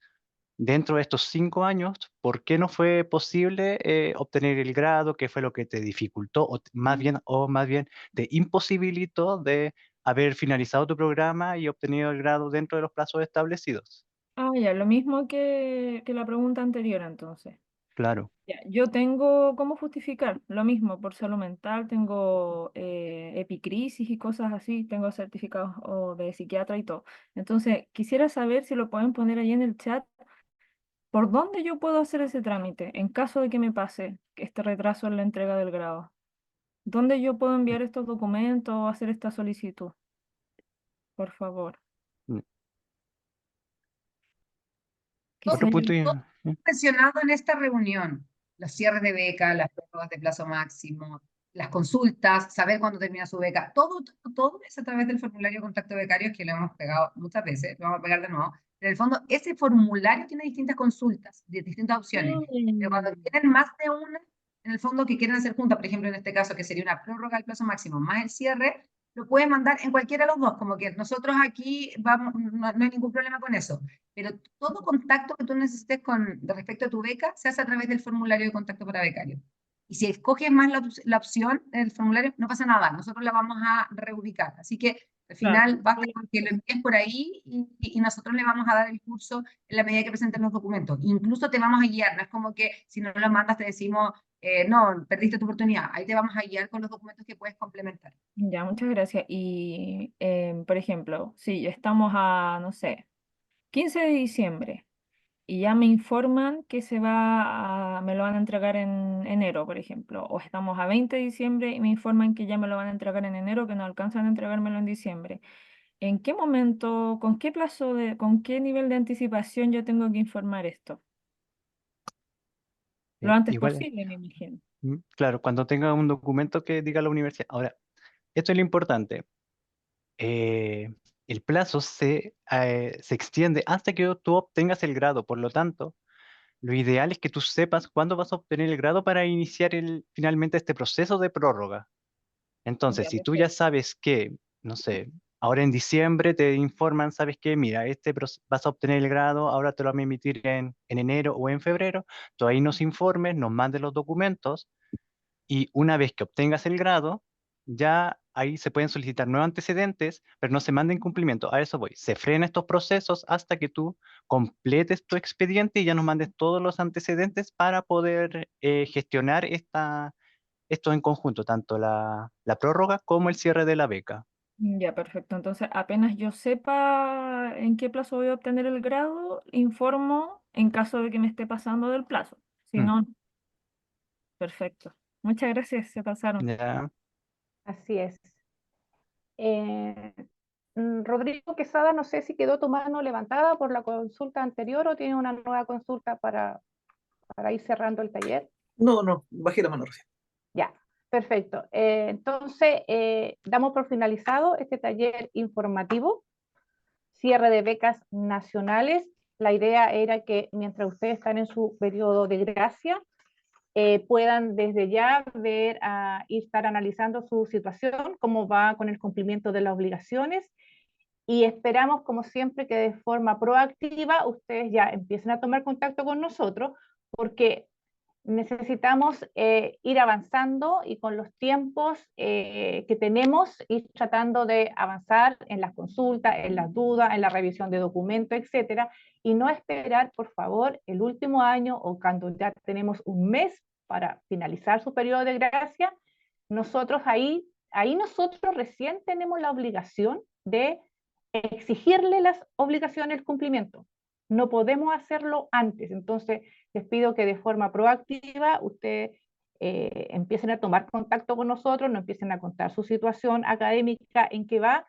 dentro de estos 5 años por qué no fue posible obtener el grado, qué fue lo que te dificultó, o más bien te imposibilitó de haber finalizado tu programa y obtenido el grado dentro de los plazos establecidos. Ah, ya, lo mismo que la pregunta anterior entonces. Claro. Ya, yo tengo cómo justificar, lo mismo por salud mental, tengo epicrisis y cosas así, tengo certificados de psiquiatra y todo. Entonces, quisiera saber si lo pueden poner ahí en el chat, ¿por dónde yo puedo hacer ese trámite en caso de que me pase este retraso en la entrega del grado? ¿Dónde yo puedo enviar estos documentos o hacer esta solicitud? Por favor. Mm. Quizá Otro punto. Todo mencionado en esta reunión, los cierres de beca, las pruebas de plazo máximo, las consultas, saber cuándo termina su beca, todo es a través del formulario de contacto becarios que lo hemos pegado muchas veces, lo vamos a pegar de nuevo. Pero en el fondo, ese formulario tiene distintas consultas, de distintas opciones. Pero cuando tienen más de una, en el fondo, que quieren hacer juntas, por ejemplo, en este caso, que sería una prórroga del plazo máximo más el cierre, lo pueden mandar en cualquiera de los dos, como que nosotros aquí vamos, no hay ningún problema con eso. Pero todo contacto que tú necesites respecto a tu beca se hace a través del formulario de contacto para becario. Y si escoges más la opción del formulario, no pasa nada, nosotros la vamos a reubicar. Así que al final basta con que lo envíes por ahí y nosotros le vamos a dar el curso en la medida que presenten los documentos. Incluso te vamos a guiar, no es como que si no lo mandas te decimos, no, perdiste tu oportunidad. Ahí te vamos a guiar con los documentos que puedes complementar. Ya, muchas gracias. Y, por ejemplo, si estamos a, no sé, 15 de diciembre y ya me informan que me lo van a entregar en enero, por ejemplo, o estamos a 20 de diciembre y me informan que ya me lo van a entregar en enero, que no alcanzan a entregármelo en diciembre. ¿En qué momento, con qué plazo con qué nivel de anticipación yo tengo que informar esto? Lo antes Igual, posible, me imagino. claro, cuando tenga un documento que diga la universidad. Ahora, esto es lo importante. El plazo se extiende hasta que tú obtengas el grado. Por lo tanto, lo ideal es que tú sepas cuándo vas a obtener el grado para iniciar finalmente este proceso de prórroga. Entonces, Ya, si tú ya perfecto. sabes que, no sé, ahora en diciembre te informan, sabes que, mira, vas a obtener el grado, ahora te lo van a emitir en enero o en febrero, tú ahí nos informes, nos mandes los documentos y una vez que obtengas el grado, ya ahí se pueden solicitar nuevos antecedentes, pero no se manda incumplimiento. A eso voy. Se frenan estos procesos hasta que tú completes tu expediente y ya nos mandes todos los antecedentes para poder gestionar esto en conjunto, tanto la prórroga como el cierre de la beca. Ya, perfecto. Entonces, apenas yo sepa en qué plazo voy a obtener el grado, informo en caso de que me esté pasando del plazo. Si Mm, no, perfecto. Muchas gracias, se pasaron. ya. Así es. Eh, Rodrigo Quesada, no sé si quedó tu mano levantada por la consulta anterior o tiene una nueva consulta para ir cerrando el taller. No, bajé la mano recién. Ya, perfecto. Entonces, damos por finalizado este taller informativo, cierre de becas nacionales. La idea era que mientras ustedes están en su periodo de gracia, puedan desde ya ver y estar analizando su situación, cómo va con el cumplimiento de las obligaciones, y esperamos, como siempre, que de forma proactiva ustedes ya empiecen a tomar contacto con nosotros, porque necesitamos ir avanzando y con los tiempos que tenemos, ir tratando de avanzar en las consultas, en las dudas, en la revisión de documentos, etcétera, y no esperar, por favor, el último año o cuando ya tenemos un mes para finalizar su periodo de gracia. Nosotros ahí nosotros recién tenemos la obligación de exigirle las obligaciones, el cumplimiento. No podemos hacerlo antes. Entonces, les pido que de forma proactiva ustedes empiecen a tomar contacto con nosotros, nos empiecen a contar su situación académica, en qué va,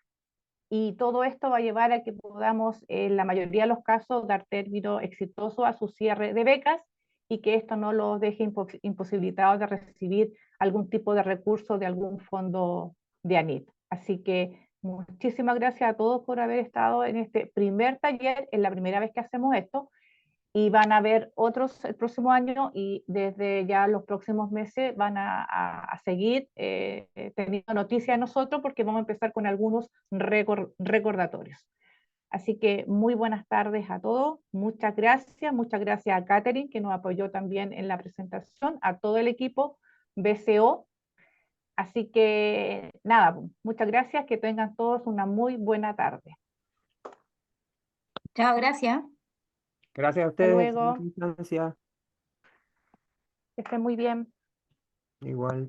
y todo esto va a llevar a que podamos, en la mayoría de los casos, dar término exitoso a su cierre de becas y que esto no los deje imposibilitados de recibir algún tipo de recurso de algún fondo de ANIT. Así que muchísimas gracias a todos por haber estado en este primer taller, es la primera vez que hacemos esto, y van a haber otros el próximo año y desde ya los próximos meses van a seguir teniendo noticias de nosotros porque vamos a empezar con algunos recordatorios. Así que muy buenas tardes a todos, muchas gracias a Catherine que nos apoyó también en la presentación, a todo el equipo BCO. Así que nada, muchas gracias, que tengan todos una muy buena tarde. Chao, gracias. Gracias a Hasta ustedes. luego, Excelente instancia. que estén muy bien. Igual.